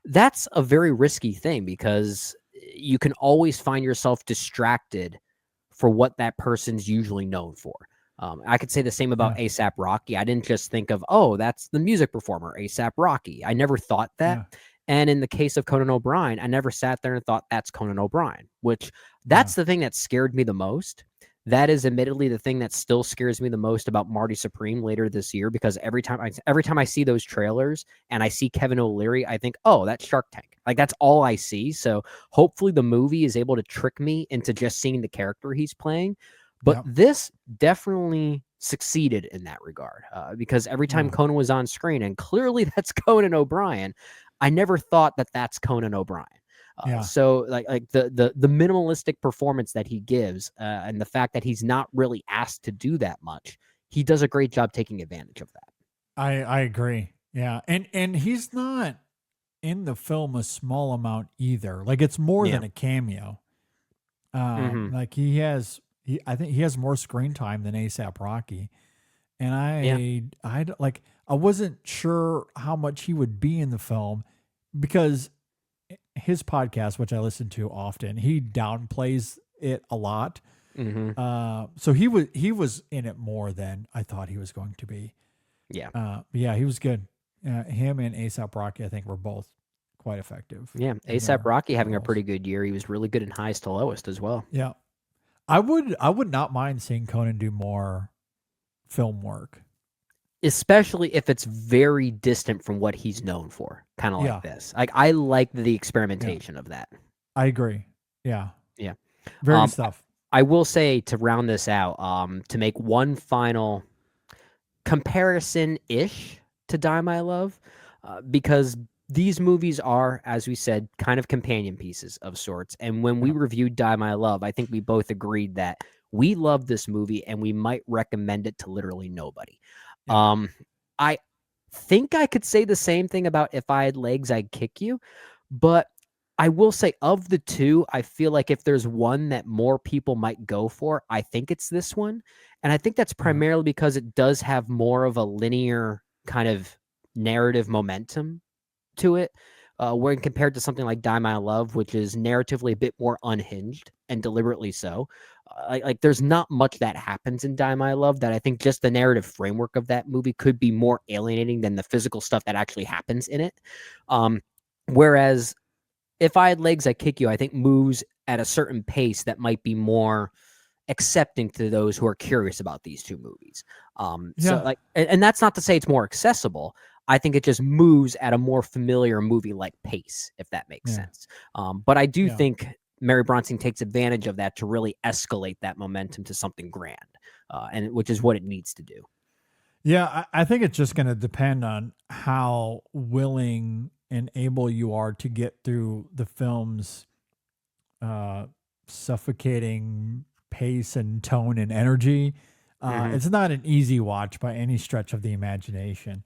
That's a very risky thing because you can always find yourself distracted for what that person's usually known for. I could say the same about A$AP Rocky. I didn't just think of, oh, that's the music performer, A$AP Rocky. I never thought that. And in the case of Conan O'Brien, I never sat there and thought that's Conan O'Brien, which that's the thing that scared me the most. That is admittedly the thing that still scares me the most about Marty Supreme later this year, because every time I see those trailers and I see Kevin O'Leary, I think, oh, that's Shark Tank. Like, that's all I see. So hopefully the movie is able to trick me into just seeing the character he's playing. But this definitely succeeded in that regard, because every time Conan was on screen, and clearly that's Conan O'Brien, I never thought that that's Conan O'Brien. So like the minimalistic performance that he gives, and the fact that he's not really asked to do that much, he does a great job taking advantage of that. I agree. Yeah. And he's not in the film a small amount either. Like, it's more than a cameo. Like, I think he has more screen time than A$AP Rocky. And I wasn't sure how much he would be in the film, because his podcast, which I listen to often, he downplays it a lot. So he was in it more than I thought he was going to be. He was good. Him and A$AP Rocky, I think, were both quite effective. A$AP Rocky having a pretty good year. He was really good in highest to lowest as well. I would not mind seeing Conan do more film work, especially if it's very distant from what he's known for, kind of like this. Like, I like the experimentation of that. I agree. Yeah. Yeah. Very good stuff. I will say, to round this out, to make one final comparison-ish to Die My Love, because these movies are, as we said, kind of companion pieces of sorts. And when we reviewed Die My Love, I think we both agreed that we love this movie and we might recommend it to literally nobody. Yeah. I think I could say the same thing about If I Had Legs, I'd Kick You, but I will say, of the two, I feel like if there's one that more people might go for, I think it's this one. And I think that's primarily because it does have more of a linear kind of narrative momentum to it, when compared to something like Die My Love, which is narratively a bit more unhinged and deliberately so. Like there's not much that happens in Die My Love that I think just the narrative framework of that movie could be more alienating than the physical stuff that actually happens in it. Whereas If I Had Legs, I Kick You, I think moves at a certain pace that might be more accepting to those who are curious about these two movies. So like, and that's not to say it's more accessible. I think it just moves at a more familiar movie-like pace, if that makes sense. But I do think Mary Bronstein takes advantage of that to really escalate that momentum to something grand, and which is what it needs to do. Yeah, I think it's just going to depend on how willing and able you are to get through the film's suffocating pace and tone and energy. It's not an easy watch by any stretch of the imagination.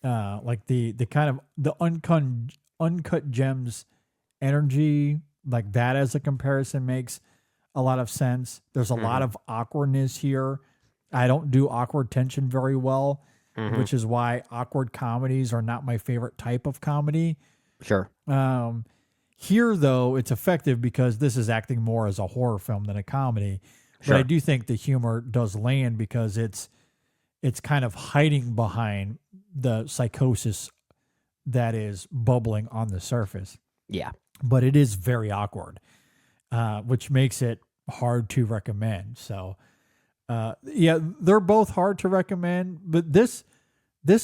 Like the kind of the uncut gems energy, like that as a comparison makes a lot of sense. There's a lot of awkwardness here. I don't do awkward tension very well, which is why awkward comedies are not my favorite type of comedy. Sure. Here, though, it's effective because this is acting more as a horror film than a comedy. Sure. But I do think the humor does land because it's kind of hiding behind the psychosis that is bubbling on the surface. Yeah. But it is very awkward, which makes it hard to recommend. So, yeah, they're both hard to recommend, but this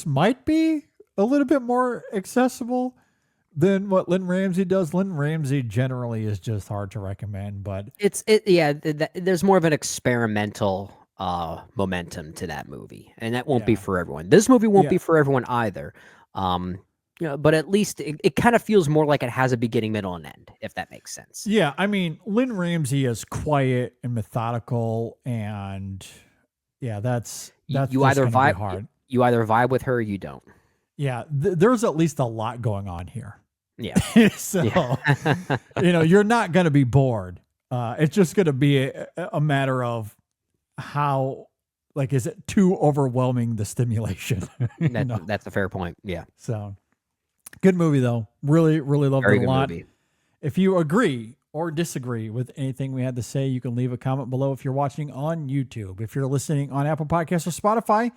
might be a little bit more accessible than what Lynn Ramsey does. Lynn Ramsey generally is just hard to recommend, but there's more of an experimental momentum to that movie, and that won't be for everyone. This movie won't be for everyone either. But at least it kind of feels more like it has a beginning, middle, and end, if that makes sense. Yeah, I mean, Lynn Ramsey is quiet and methodical, and that's you either vibe hard. You either vibe with her or you don't. Yeah, there's at least a lot going on here. Yeah. So, you're not going to be bored. It's just going to be a matter of how, like, is it too overwhelming, the stimulation? That's a fair point. Yeah. So, good movie, though. Really, really loved it a lot. Movie. If you agree or disagree with anything we had to say, you can leave a comment below if you're watching on YouTube. If you're listening on Apple Podcasts or Spotify,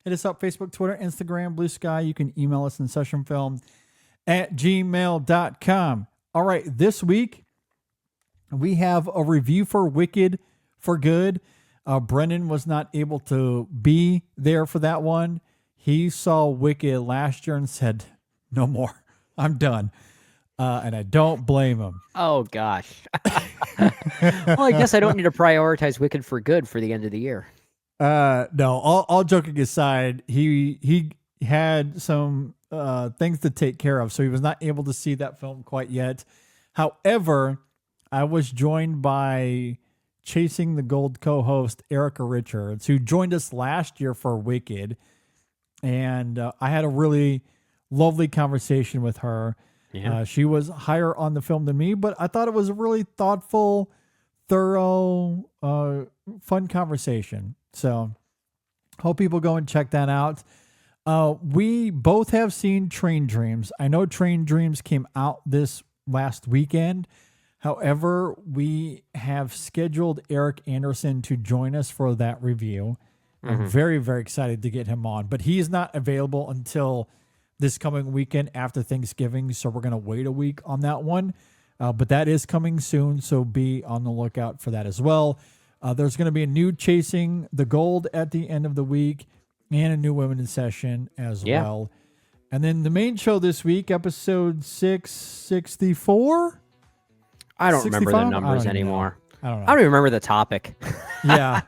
hit us up, Facebook, Twitter, Instagram, Blue Sky. You can email us in sessionfilm@gmail.com. All right, this week we have a review for Wicked for Good. Brennan was not able to be there for that one. He saw Wicked last year and said, no more. I'm done. And I don't blame him. Oh, gosh. Well, I guess I don't need to prioritize Wicked for Good for the end of the year. No, all joking aside, he had some things to take care of, so he was not able to see that film quite yet. However, I was joined by Chasing the Gold co-host Erica Richards, who joined us last year for Wicked, and I had a really lovely conversation with her. Yeah. She was higher on the film than me, but I thought it was a really thoughtful, thorough, fun conversation. So hope people go and check that out. We both have seen Train Dreams. I know Train Dreams came out this last weekend. However, we have scheduled Eric Anderson to join us for that review. I'm very, very excited to get him on, but he is not available until this coming weekend after Thanksgiving. So we're going to wait a week on that one. But that is coming soon. So be on the lookout for that as well. There's going to be a new Chasing the Gold at the end of the week and a new Women in Session as well. And then the main show this week, episode 664. I don't remember the 65? numbers I don't even know. anymore. I don't know. I don't even remember the topic. Yeah.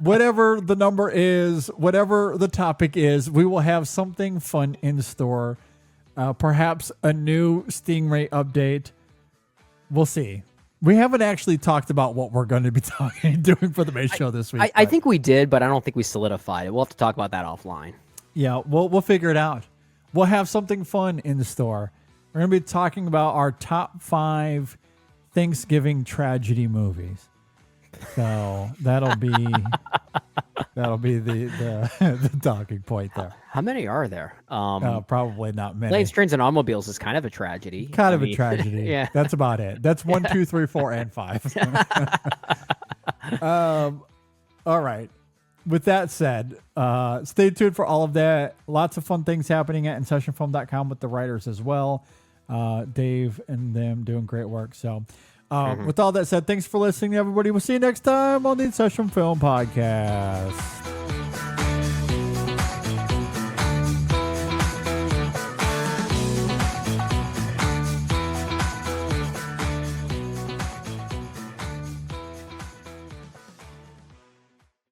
Whatever the number is, whatever the topic is, we will have something fun in store. Perhaps a new Stingray update. We'll see. We haven't actually talked about what we're going to be doing for the main show this week. I think we did, but I don't think we solidified it. We'll have to talk about that offline. Yeah, we'll figure it out. We'll have something fun in the store. We're going to be talking about our top 5 Thanksgiving tragedy movies. So that'll be the talking point there. How many are there? Probably not many. Planes, Trains, and Automobiles is kind of a tragedy. Kind of a tragedy. Yeah. That's about it. That's 1, 2, 3, 4, and 5. All right. With that said, stay tuned for all of that. Lots of fun things happening at InSessionFilm.com with the writers as well. Dave and them doing great work. So with all that said, thanks for listening, everybody. We'll see you next time on the In Session Film Podcast.